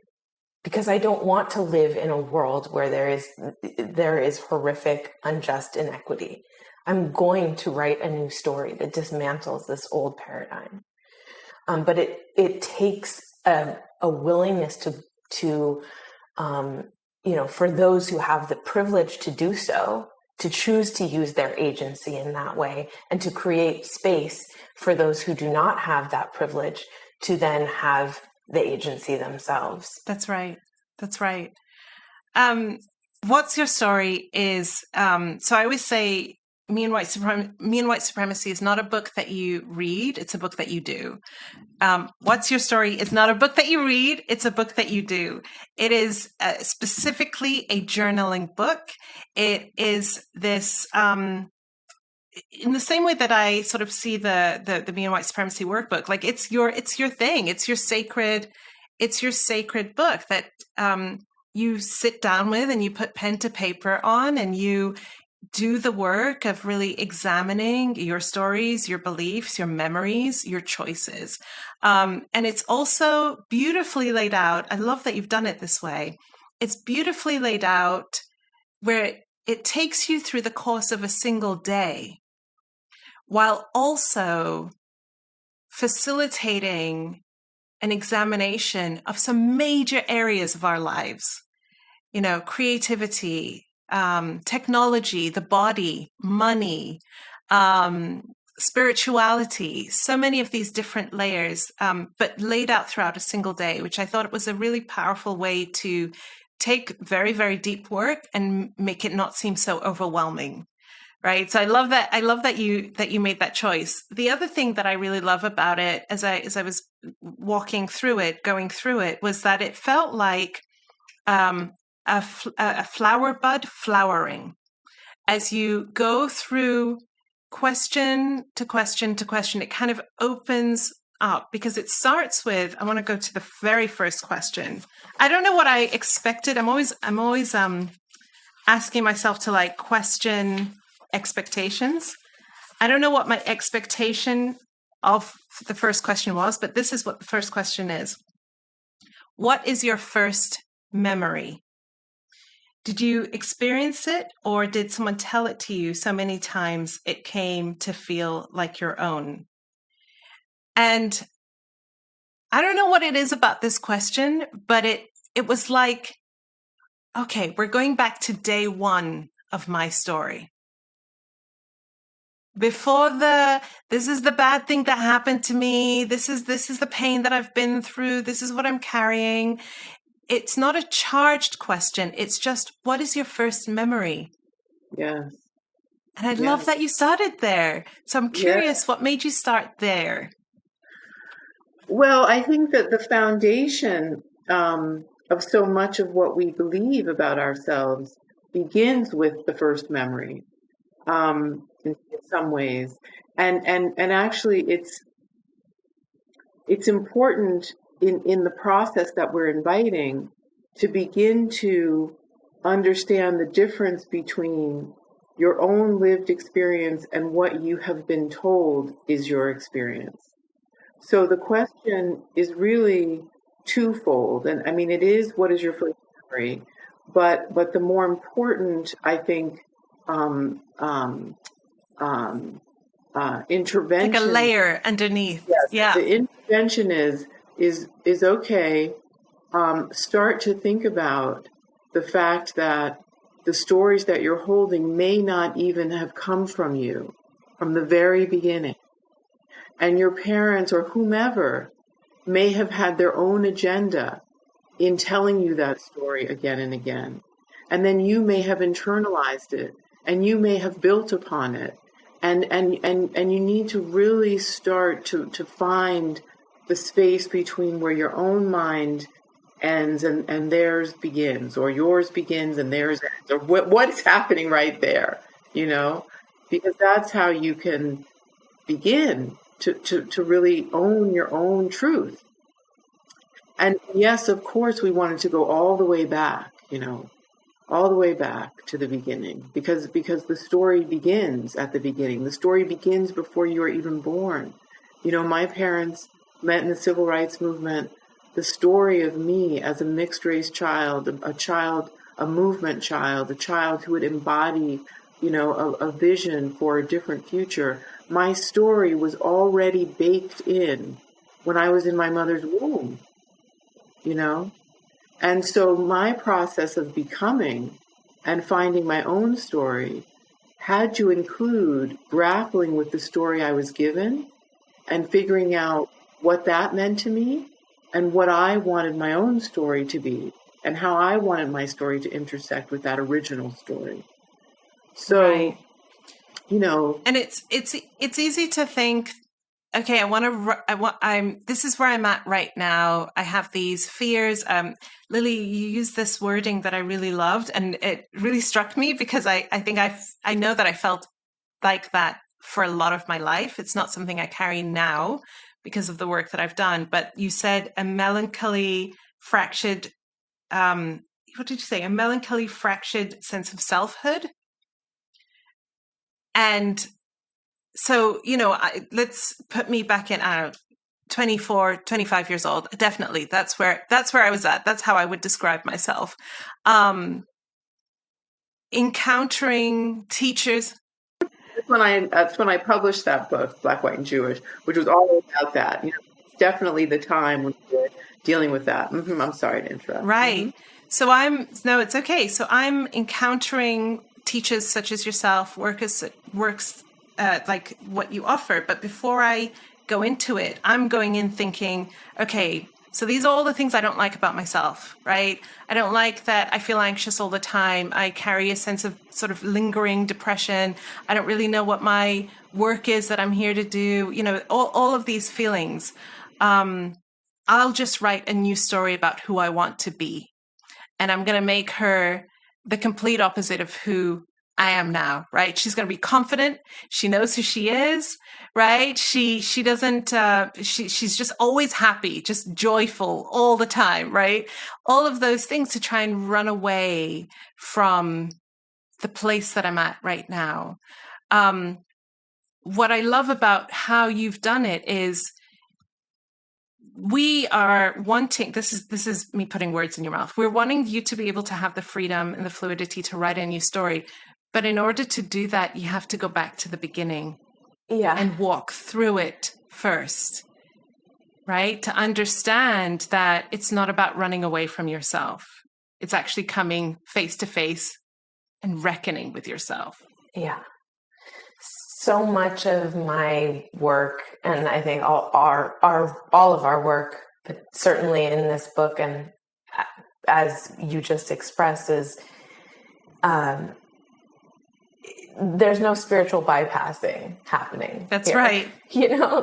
because I don't want to live in a world where there is horrific, unjust inequity. I'm going to write a new story that dismantles this old paradigm. But it takes a willingness to for those who have the privilege to do so, to choose to use their agency in that way, and to create space for those who do not have that privilege to then have the agency themselves. That's right. That's right. What's Your Story is, so I always say, Me and White Supremacy is not a book that you read, it's a book that you do. What's Your Story is not a book that you read, it's a book that you do. It is specifically a journaling book. It is this, in the same way that I sort of see the Me and White Supremacy workbook, like it's your thing, it's your sacred book that you sit down with, and you put pen to paper on, and you do the work of really examining your stories, your beliefs, your memories, your choices. And it's also beautifully laid out. I love that you've done it this way. It's beautifully laid out where it takes you through the course of a single day, while also facilitating an examination of some major areas of our lives. Creativity, technology, the body, money, spirituality, so many of these different layers, but laid out throughout a single day, which I thought was a really powerful way to take very, very deep work and make it not seem so overwhelming. Right. So I love that you made that choice. The other thing that I really love about it, as I was going through it, was that it felt like a flower bud flowering as you go through question to question to question. It kind of opens up, because it starts with, I want to go to the very first question. I don't know what I expected. I'm always asking myself to question expectations. I don't know what my expectation of the first question was, but this is what the first question is. What is your first memory? Did you experience it, or did someone tell it to you so many times it came to feel like your own? And I don't know what it is about this question, but it was like, okay, we're going back to day one of my story. before this is the bad thing that happened to me. This is the pain that I've been through. This is what I'm carrying. It's not a charged question. It's just, what is your first memory? Yes. And I love that you started there. So I'm curious, what made you start there? Well, I think that the foundation of so much of what we believe about ourselves begins with the first memory, in some ways, and actually, it's important in the process that we're inviting to begin to understand the difference between your own lived experience and what you have been told is your experience. So the question is really twofold. And I mean, it is, what is your first memory? But the more important, I think, intervention. Like a layer underneath. Yes, Yeah. the intervention is okay. Start to think about the fact that the stories that you're holding may not even have come from you from the very beginning. And your parents or whomever may have had their own agenda in telling you that story again and again. And then you may have internalized it and you may have built upon it. And you need to really start to find the space between where your own mind ends and theirs begins, or yours begins and theirs ends, or what's happening right there, because that's how you can begin to really own your own truth. And yes, of course, we wanted to go all the way back, all the way back to the beginning, because the story begins at the beginning. The story begins before you are even born. My parents met in the civil rights movement. The story of me as a mixed race child, a movement child, a child who would embody, a vision for a different future. My story was already baked in when I was in my mother's womb, And so my process of becoming and finding my own story had to include grappling with the story I was given and figuring out what that meant to me and what I wanted my own story to be and how I wanted my story to intersect with that original story. So, right. And it's easy to think, okay, this is where I'm at right now. I have these fears. Lily, you used this wording that I really loved, and it really struck me because I think I know that I felt like that for a lot of my life. It's not something I carry now because of the work that I've done. But you said a melancholy, fractured, what did you say? A melancholy, fractured sense of selfhood. And so, let's put me back in 24, 25 years old. Definitely. That's where I was at. That's how I would describe myself. Encountering teachers. That's when I published that book, Black, White, and Jewish, which was all about that. It's definitely the time when we were dealing with that. I'm sorry to interrupt. Right. So it's okay. So I'm encountering teachers such as yourself, works like what you offer. But before I go into it, I'm going in thinking, okay, so these are all the things I don't like about myself, right? I don't like that I feel anxious all the time. I carry a sense of sort of lingering depression. I don't really know what my work is that I'm here to do. All of these feelings. I'll just write a new story about who I want to be. And I'm going to make her the complete opposite of who I am now, right? She's going to be confident. She knows who she is, right? She doesn't, she's just always happy, just joyful all the time, right? All of those things to try and run away from the place that I'm at right now. What I love about how you've done it is we are wanting, this is me putting words in your mouth. We're wanting you to be able to have the freedom and the fluidity to write a new story. But in order to do that, you have to go back to the beginning and walk through it first, right? To understand that it's not about running away from yourself. It's actually coming face to face and reckoning with yourself. Yeah. so much of my work, and I think all of our work, but certainly in this book, and as you just expressed, is there's no spiritual bypassing happening. That's here. right.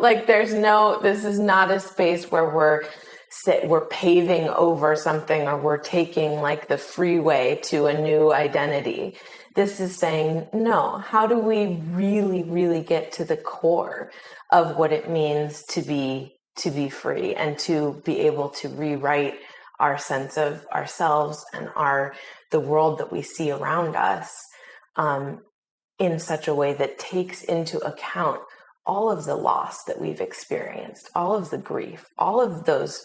Like this is not a space where we're paving over something, or we're taking like the freeway to a new identity. This is saying, no, how do we really, really get to the core of what it means to be free, and to be able to rewrite our sense of ourselves and the world that we see around us, in such a way that takes into account all of the loss that we've experienced, all of the grief, all of those,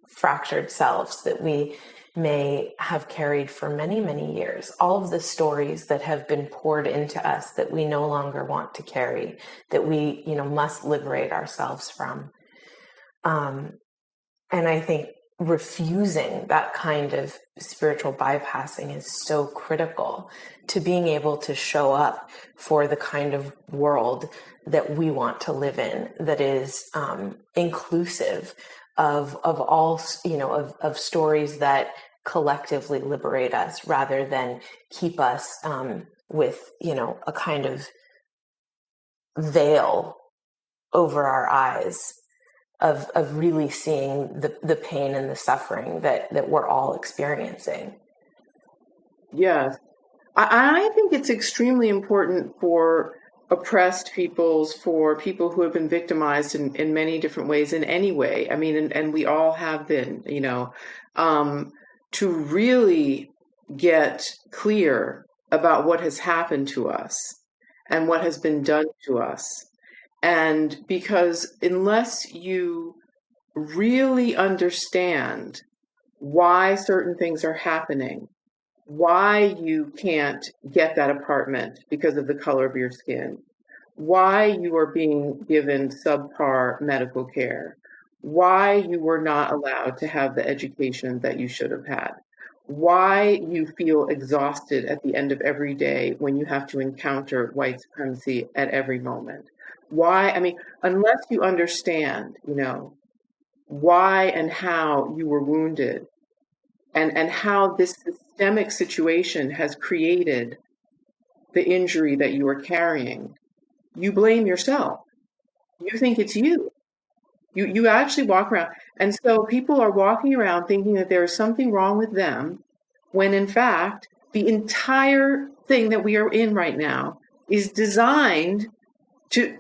fractured selves that we may have carried for many, many years, all of the stories that have been poured into us that we no longer want to carry, that we, must liberate ourselves from. And I think refusing that kind of spiritual bypassing is so critical to being able to show up for the kind of world that we want to live in, that is inclusive of all, of stories that collectively liberate us, rather than keep us with, a kind of veil over our eyes of really seeing the pain and the suffering that we're all experiencing. Yes. I think it's extremely important for oppressed peoples, for people who have been victimized in many different ways, in any way. I mean, and we all have been, to really get clear about what has happened to us and what has been done to us. And because unless you really understand why certain things are happening, why you can't get that apartment because of the color of your skin, why you are being given subpar medical care, why you were not allowed to have the education that you should have had, why you feel exhausted at the end of every day when you have to encounter white supremacy at every moment. Why, unless you understand, why and how you were wounded, and how this systemic situation has created the injury that you are carrying, you blame yourself. You think it's you. You actually walk around. And so people are walking around thinking that there is something wrong with them, when in fact, the entire thing that we are in right now is designed to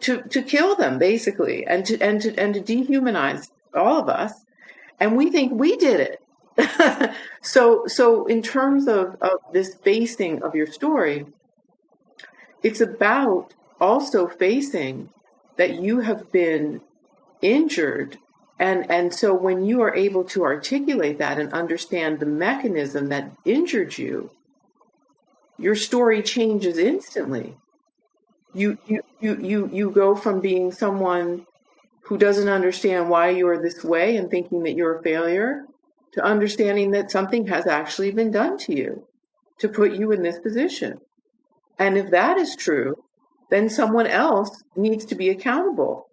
kill them, basically, and to dehumanize all of us. And we think we did it. So in terms of this facing of your story, it's about also facing that you have been injured. And so when you are able to articulate that and understand the mechanism that injured you, your story changes instantly. You go from being someone who doesn't understand why you are this way and thinking that you're a failure, to understanding that something has actually been done to you to put you in this position. And if that is true, then someone else needs to be accountable.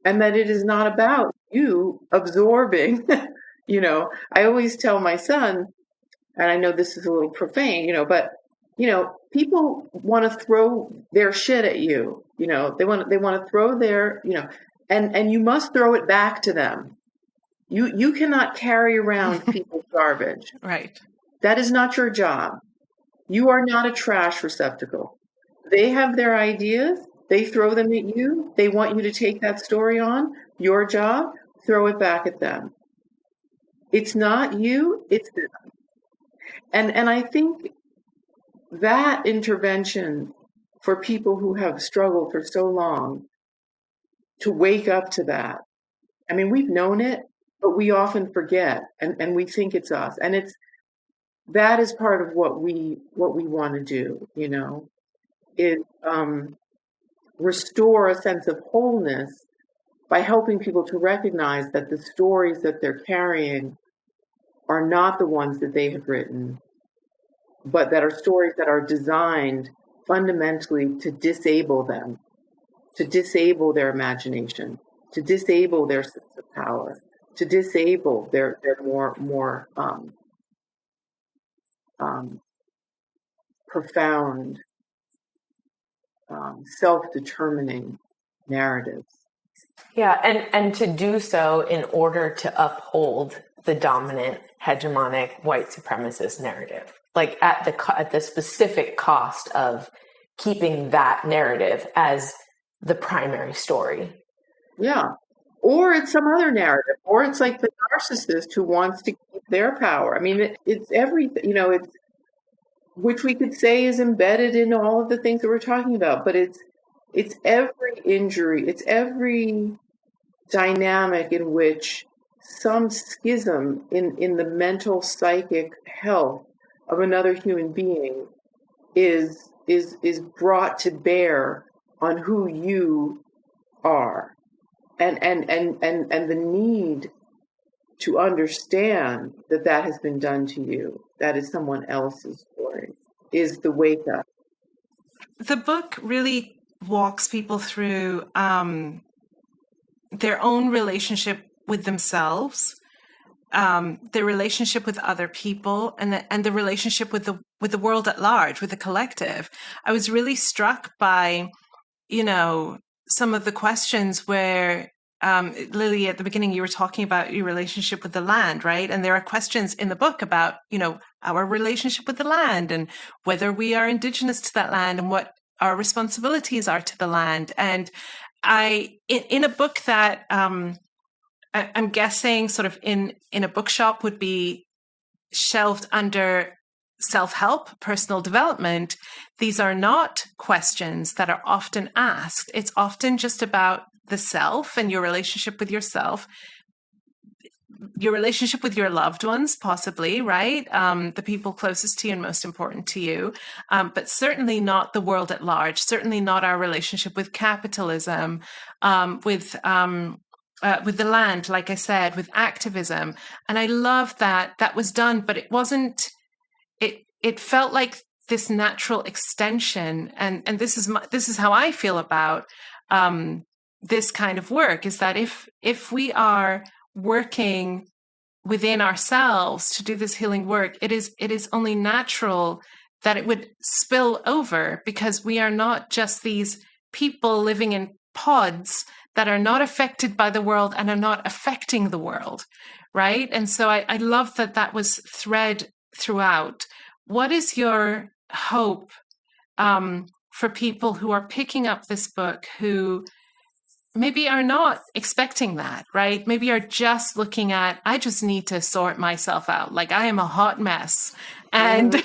And that it is not about you absorbing, I always tell my son, and I know this is a little profane, but people want to throw their shit at you. They want to throw their, and you must throw it back to them. You cannot carry around people's garbage. Right. That is not your job. You are not a trash receptacle. They have their ideas. They throw them at you. They want you to take that story on. Your job, throw it back at them. It's not you, it's them. And I think that intervention for people who have struggled for so long to wake up to that. We've known it, but we often forget, and we think it's us. And that is part of what we want to do, is restore a sense of wholeness by helping people to recognize that the stories that they're carrying are not the ones that they have written, but that are stories that are designed fundamentally to disable them to disable their imagination, to disable their sense of power, to disable their more profound, self-determining narratives. Yeah, and to do so in order to uphold the dominant hegemonic white supremacist narrative, like at the specific cost of keeping that narrative as the primary story. Yeah. Or it's some other narrative, or it's like the narcissist who wants to keep their power. I mean, it's everything, it's, which we could say is embedded in all of the things that we're talking about, but it's every injury, it's every dynamic in which some schism in the mental psychic health of another human being is brought to bear on who you are, and the need to understand that has been done to you, that is someone else's story, is the wake up. The book really walks people through their own relationship with themselves, their relationship with other people, and the relationship with the world at large, with the collective. I was really struck by, some of the questions where, Lily, at the beginning, you were talking about your relationship with the land, right? And there are questions in the book about, our relationship with the land and whether we are indigenous to that land and what our responsibilities are to the land. And in a book that I'm guessing sort of in a bookshop would be shelved under self-help, personal development, these are not questions that are often asked. It's often just about the self and your relationship with yourself, your relationship with your loved ones, possibly, right? The people closest to you and most important to you, but certainly not the world at large, certainly not our relationship with capitalism, with the land, like I said, with activism. And I love that was done, but it wasn't, it felt like this natural extension. And this is how I feel about this kind of work, is that if we are working within ourselves to do this healing work, it is only natural that it would spill over, because we are not just these people living in pods that are not affected by the world and are not affecting the world, right? And so I love that was thread throughout. What is your hope for people who are picking up this book who maybe are not expecting that, right? Maybe are just looking at, I just need to sort myself out. Like, I am a hot mess. And,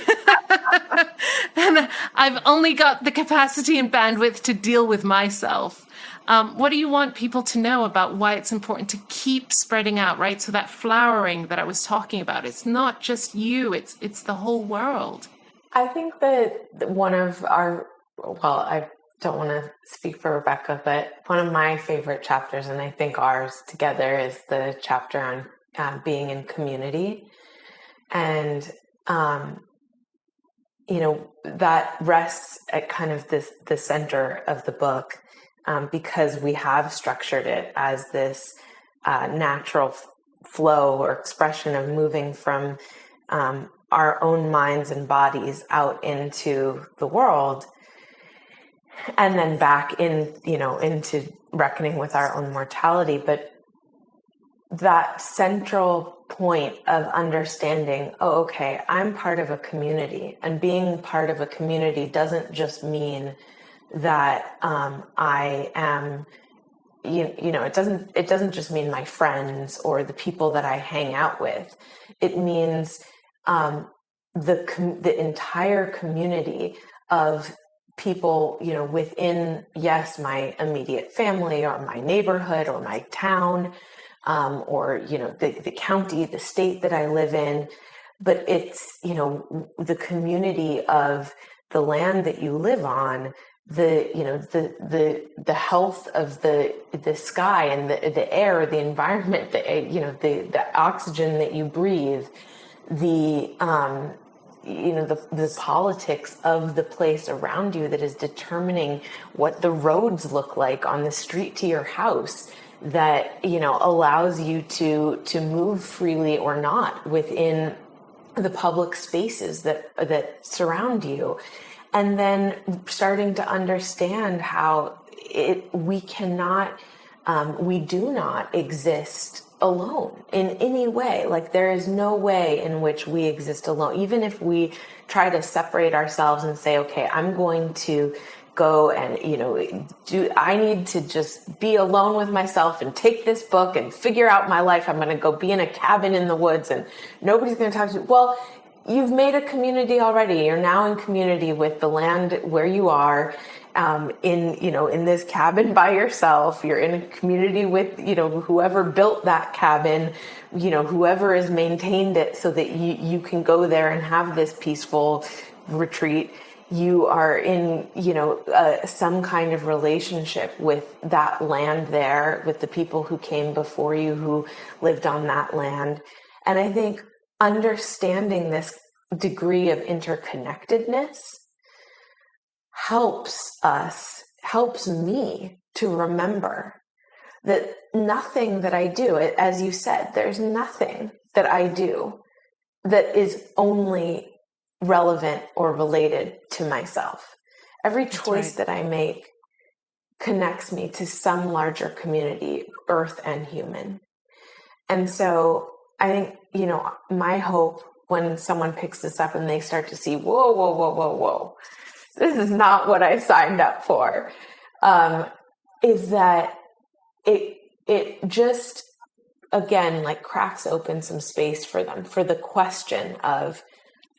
and I've only got the capacity and bandwidth to deal with myself. What do you want people to know about why it's important to keep spreading out, right? So that flowering that I was talking about, it's not just you, it's the whole world. I think that one of our, I don't want to speak for Rebecca, but one of my favorite chapters, and I think ours together, is the chapter on being in community. And, that rests at kind of the center of the book, because we have structured it as this natural flow or expression of moving from our own minds and bodies out into the world, and then back into reckoning with our own mortality. But that central point of understanding, okay, I'm part of a community, and being part of a community doesn't just mean that I am, it doesn't just mean my friends or the people that I hang out with. It means the entire community of people, within, yes, my immediate family or my neighborhood or my town, or, the county, the state that I live in. But it's, the community of the land that you live on, the health of the sky and the air, the environment, the oxygen that you breathe, the the politics of the place around you that is determining what the roads look like on the street to your house, that allows you to move freely or not within the public spaces that surround you. And then starting to understand how we do not exist alone in any way. Like, there is no way in which we exist alone. Even if we try to separate ourselves and say, okay, I'm going to go and, I need to just be alone with myself and take this book and figure out my life. I'm going to go be in a cabin in the woods and nobody's going to talk to you. Well, you've made a community already. You're now in community with the land where you are, in this cabin by yourself. You're in a community with, whoever built that cabin, whoever has maintained it so that you can go there and have this peaceful retreat. You are in, some kind of relationship with that land there, with the people who came before you, who lived on that land. And I think understanding this degree of interconnectedness helps me to remember that nothing that I do, as you said, there's nothing that I do that is only relevant or related to myself. Every choice that I make connects me to some larger community, earth and human. And so I think, my hope when someone picks this up and they start to see, whoa, this is not what I signed up for, is that it just, again, like, cracks open some space for them, for the question of,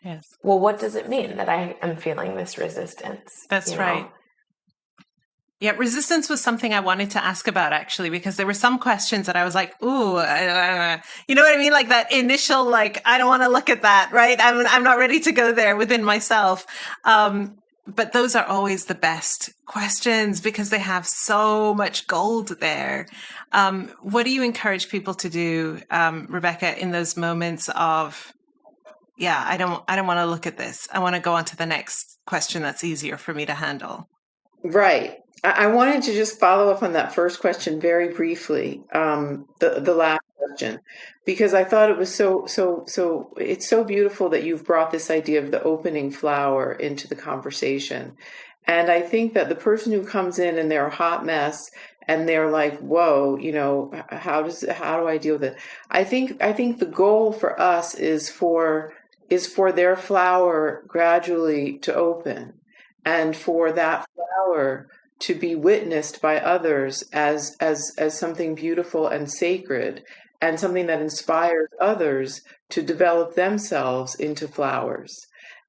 yes, well, what does it mean that I am feeling this resistance? That's right. Yeah, resistance was something I wanted to ask about, actually, because there were some questions that I was like, ooh, you know what I mean? Like that initial, like, I don't want to look at that, right? I'm not ready to go there within myself. But those are always the best questions because they have so much gold there. What do you encourage people to do, Rebecca, in those moments of, yeah, I don't want to look at this. I want to go on to the next question that's easier for me to handle. Right. I wanted to just follow up on that first question very briefly, the last question, because I thought it was so it's so beautiful that you've brought this idea of the opening flower into the conversation. And I think that the person who comes in and they're a hot mess and they're like, whoa, how do I deal with it? I think the goal for us is for their flower gradually to open, and for that flower to be witnessed by others as something beautiful and sacred, and something that inspires others to develop themselves into flowers.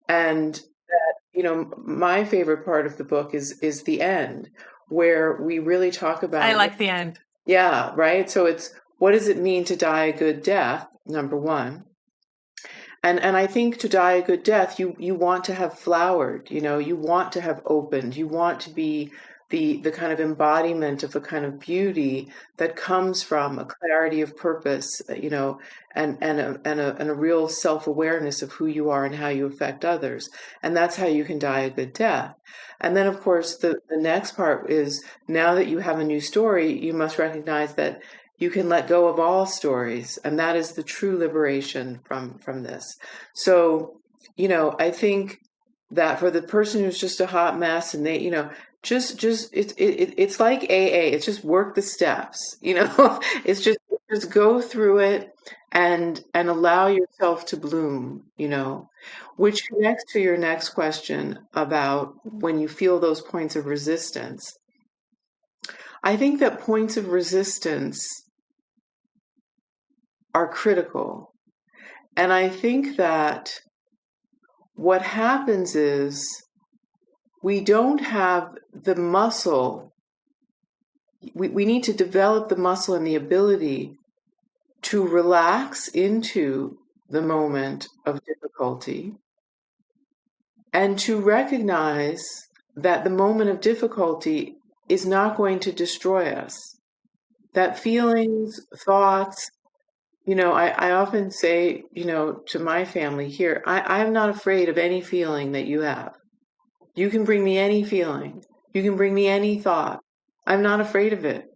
And that, my favorite part of the book is the end, where we really talk about, I like the end. Yeah, right. So it's, what does it mean to die a good death? Number one. And I think to die a good death, you want to have flowered, you want to have opened, you want to be the kind of embodiment of a kind of beauty that comes from a clarity of purpose, and a real self-awareness of who you are and how you affect others. And that's how you can die a good death. And then, of course, the next part is, now that you have a new story, you must recognize that you can let go of all stories, and that is the true liberation from this. So, I think that for the person who's just a hot mess, and they, just it's like AA. It's just work the steps. It's just go through it and allow yourself to bloom. Which connects to your next question about when you feel those points of resistance. I think that points of resistance are critical. And I think that what happens is we don't have the muscle. We need to develop the muscle and the ability to relax into the moment of difficulty, and to recognize that the moment of difficulty is not going to destroy us. That feelings, thoughts, I often say, to my family here, I am not afraid of any feeling that you have. You can bring me any feeling. You can bring me any thought. I'm not afraid of it.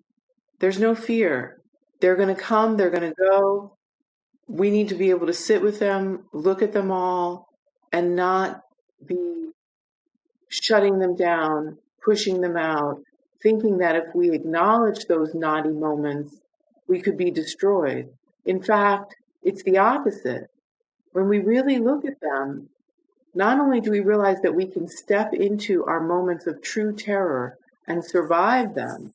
There's no fear. They're going to come. They're going to go. We need to be able to sit with them, look at them all, and not be shutting them down, pushing them out, thinking that if we acknowledge those naughty moments, we could be destroyed. In fact, it's the opposite. When we really look at them, not only do we realize that we can step into our moments of true terror and survive them,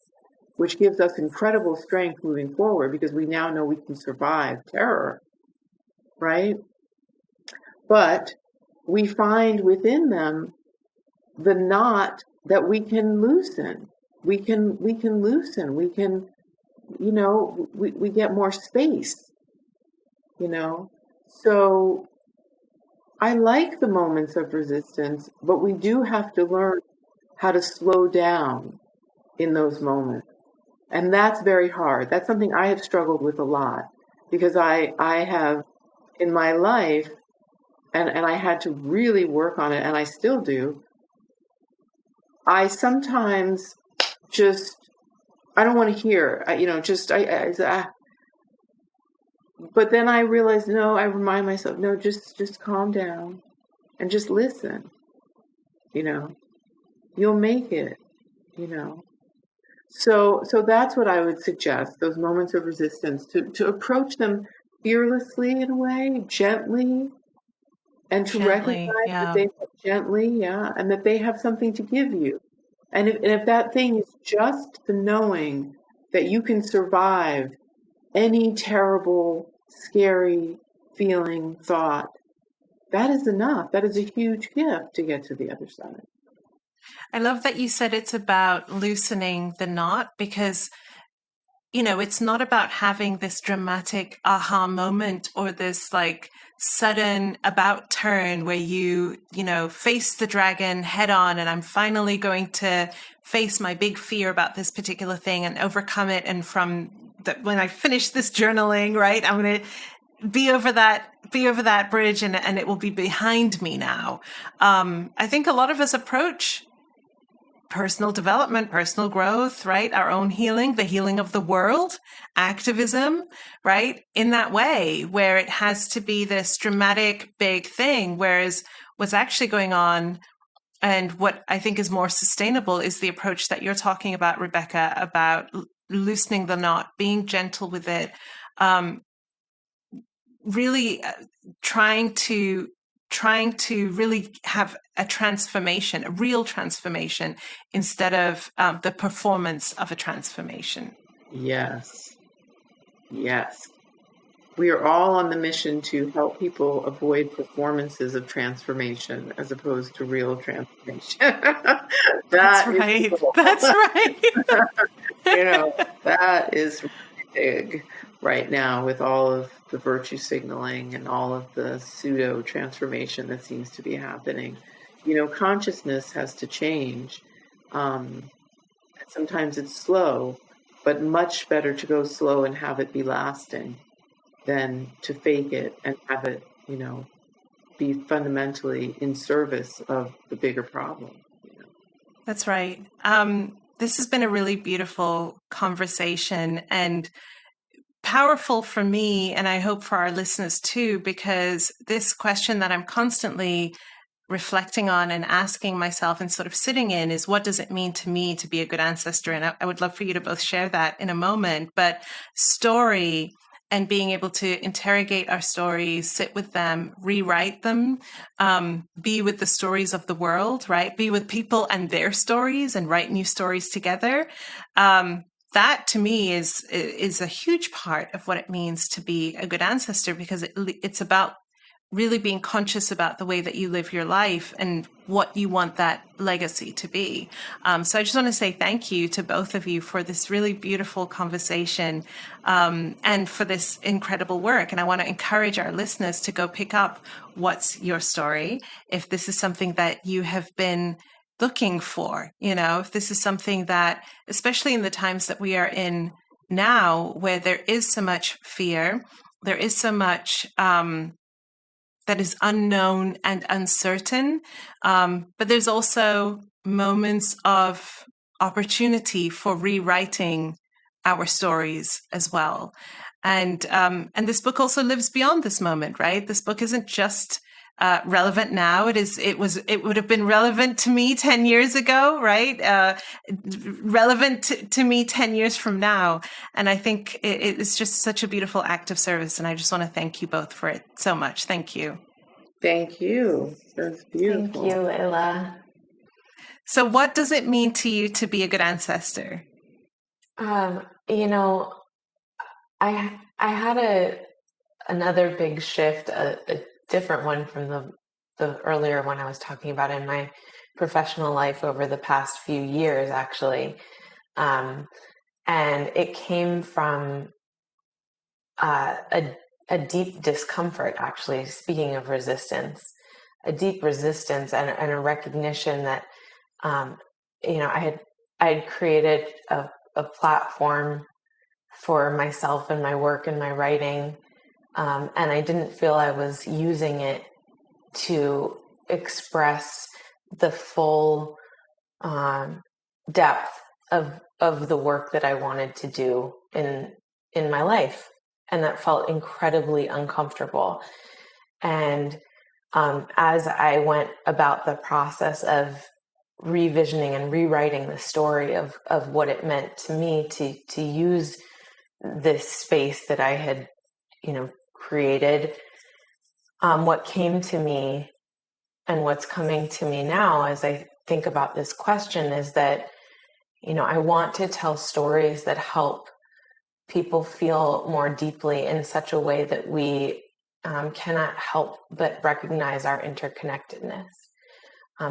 which gives us incredible strength moving forward because we now know we can survive terror, right? But we find within them the knot that we can loosen. We can loosen. We can, we get more space, So I like the moments of resistance, but we do have to learn how to slow down in those moments. And that's very hard. That's something I have struggled with a lot because I have in my life, and I had to really work on it, and I still do. I sometimes I don't want to hear, but then I realize, no, I remind myself, no, just calm down and just listen, you'll make it, So that's what I would suggest, those moments of resistance, to approach them fearlessly in a way, gently, and to recognize that they and that they have something to give you. And if that thing is just the knowing that you can survive any terrible, scary feeling, thought, that is enough. That is a huge gift to get to the other side. I love that you said it's about loosening the knot because, it's not about having this dramatic aha moment or this like sudden about turn where you face the dragon head on and I'm finally going to face my big fear about this particular thing and overcome it. And when I finish this journaling, right, I'm going to be over that bridge and it will be behind me now. I think a lot of us approach personal development, personal growth, right? Our own healing, the healing of the world, activism, right? In that way, where it has to be this dramatic, big thing, whereas what's actually going on and what I think is more sustainable is the approach that you're talking about, Rebecca, about loosening the knot, being gentle with it, really trying to really have a transformation, a real transformation, instead of the performance of a transformation. Yes. We are all on the mission to help people avoid performances of transformation as opposed to real transformation. That's right. That is big right now with all of the virtue signaling and all of the pseudo transformation that seems to be happening. Consciousness has to change. Sometimes it's slow, but much better to go slow and have it be lasting than to fake it and have it, be fundamentally in service of the bigger problem. That's right. This has been a really beautiful conversation and powerful for me, and I hope for our listeners too, because this question that I'm constantly reflecting on and asking myself and sort of sitting in is, what does it mean to me to be a good ancestor? And I would love for you to both share that in a moment. But story and being able to interrogate our stories, sit with them, rewrite them, be with the stories of the world, right? Be with people and their stories and write new stories together. That to me is a huge part of what it means to be a good ancestor, because it's about really being conscious about the way that you live your life and what you want that legacy to be. So I just want to say thank you to both of you for this really beautiful conversation and for this incredible work. And I want to encourage our listeners to go pick up What's Your Story? If this is something that you have been looking for, if this is something that, especially in the times that we are in now, where there is so much fear, There is so much that is unknown and uncertain, but there's also moments of opportunity for rewriting our stories as well. And this book also lives beyond this moment, right? This book isn't just relevant now. It would have been relevant to me 10 years ago, right? Relevant to me 10 years from now. And I think it's just such a beautiful act of service. And I just want to thank you both for it so much. Thank you. Thank you. That's beautiful. Thank you, Layla. So what does it mean to you to be a good ancestor? You know, I had another big shift, a different one from the earlier one I was talking about in my professional life over the past few years, actually. And it came from a deep discomfort, actually, speaking of resistance, a deep resistance and a recognition that, you know, I had created a platform for myself and my work and my writing, and I didn't feel I was using it to express the full depth of the work that I wanted to do in my life, and that felt incredibly uncomfortable. And as I went about the process of revisioning and rewriting the story of what it meant to me to use this space that I had, you know, created, what came to me and what's coming to me now as I think about this question is that, you know, I want to tell stories that help people feel more deeply in such a way that we cannot help but recognize our interconnectedness.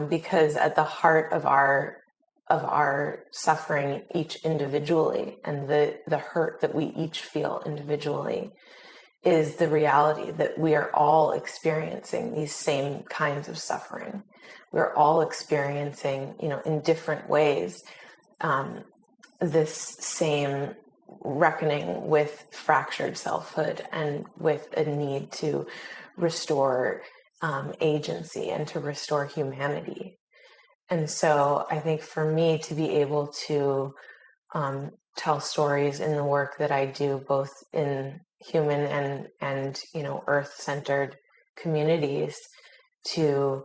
Because at the heart of our suffering each individually and the hurt that we each feel individually is the reality that we are all experiencing these same kinds of suffering. We're all experiencing, you know, in different ways, this same reckoning with fractured selfhood and with a need to restore agency and to restore humanity. And so I think for me to be able to tell stories in the work that I do, both in human and you know, earth-centered communities, to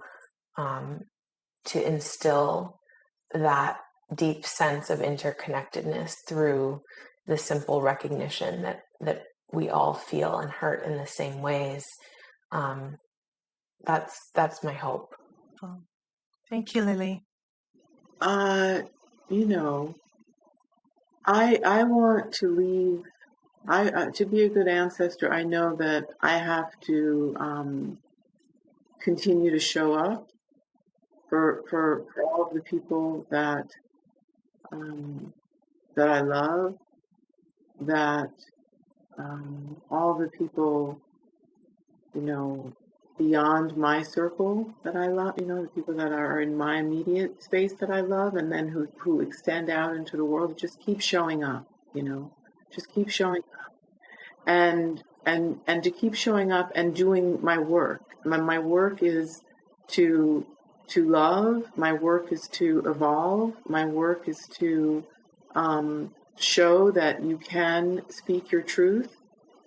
instill that deep sense of interconnectedness through the simple recognition that we all feel and hurt in the same ways. That's my hope. Thank you, Lily. You know, I want to leave. To be a good ancestor, I know that I have to continue to show up for all of the people that I love, that all the people, you know, beyond my circle that I love, you know, the people that are in my immediate space that I love, and then who extend out into the world. Just keep showing up, you know, just keep showing up, and to keep showing up and doing my work. My work is to love. My work is to evolve. My work is to show that you can speak your truth,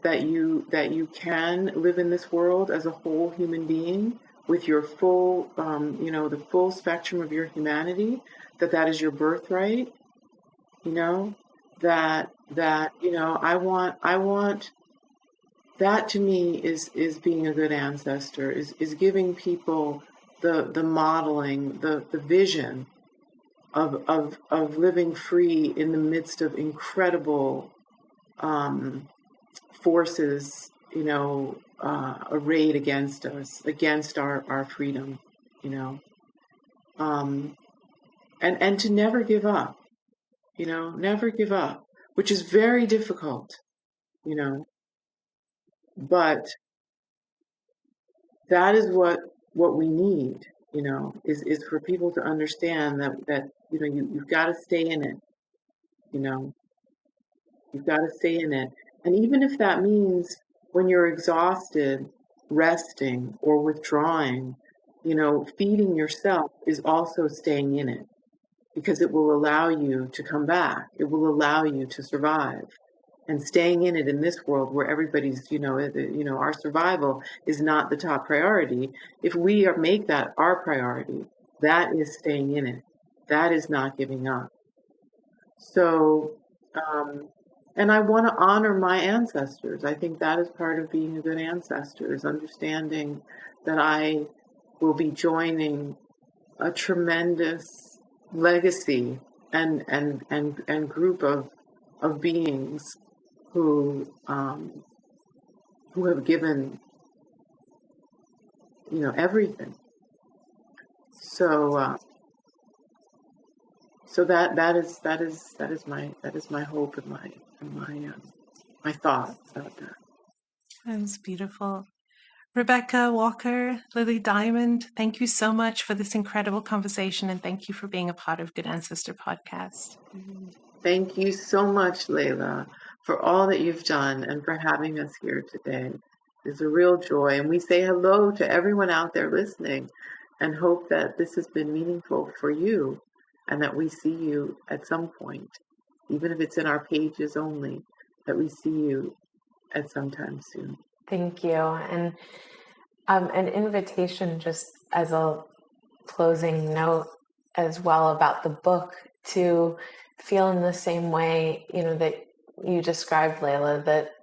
that you can live in this world as a whole human being with your full, you know, the full spectrum of your humanity, that is your birthright, you know, that, you know, I want that to me is being a good ancestor, is giving people the modeling, the vision of living free in the midst of incredible forces, you know, arrayed against us, against our freedom, you know, and to never give up, you know, never give up, which is very difficult, you know, but that is what we need, you know, is for people to understand that you know, you've got to stay in it, you know, you've got to stay in it. And even if that means when you're exhausted, resting or withdrawing, feeding yourself is also staying in it, because it will allow you to come back. It will allow you to survive. And staying in it in this world where everybody's, our survival is not the top priority. If we make that our priority, that is staying in it. That is not giving up. So, and I want to honor my ancestors. I think that is part of being a good ancestor, is understanding that I will be joining a tremendous legacy and group of beings who have given everything. So that is my hope and my thoughts about that. That was beautiful. Rebecca Walker, Lily Diamond, thank you so much for this incredible conversation, and thank you for being a part of Good Ancestor Podcast. Thank you so much, Layla, for all that you've done and for having us here today. It's a real joy, and we say hello to everyone out there listening and hope that this has been meaningful for you and that we see you at some point, even if it's in our pages only, that we see you at some time soon. Thank you. And an invitation, just as a closing note as well, about the book, to feel in the same way, that you described, Layla, that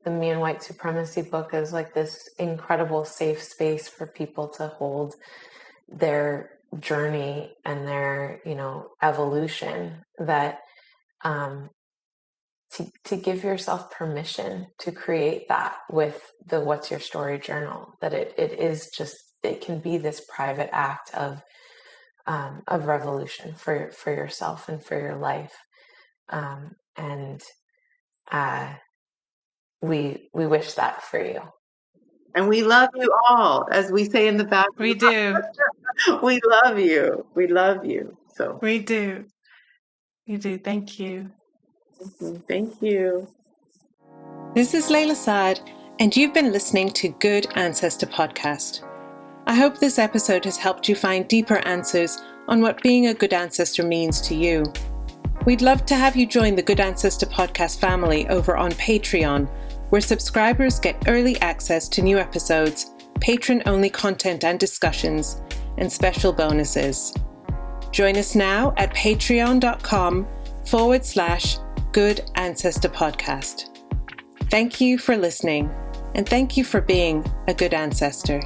the Me and White Supremacy book is like this incredible safe space for people to hold their journey and their, evolution, that to give yourself permission to create that with the What's Your Story journal, that it can be this private act of revolution for yourself and for your life. And we wish that for you. And we love you all, as we say in the back. We do. We love you. We love you. So we do. We do. Thank you. Thank you. This is Layla Saad, and you've been listening to Good Ancestor Podcast. I hope this episode has helped you find deeper answers on what being a good ancestor means to you. We'd love to have you join the Good Ancestor Podcast family over on Patreon, where subscribers get early access to new episodes, patron-only content and discussions, and special bonuses. Join us now at patreon.com/Good Ancestor Podcast. Thank you for listening, and thank you for being a good ancestor.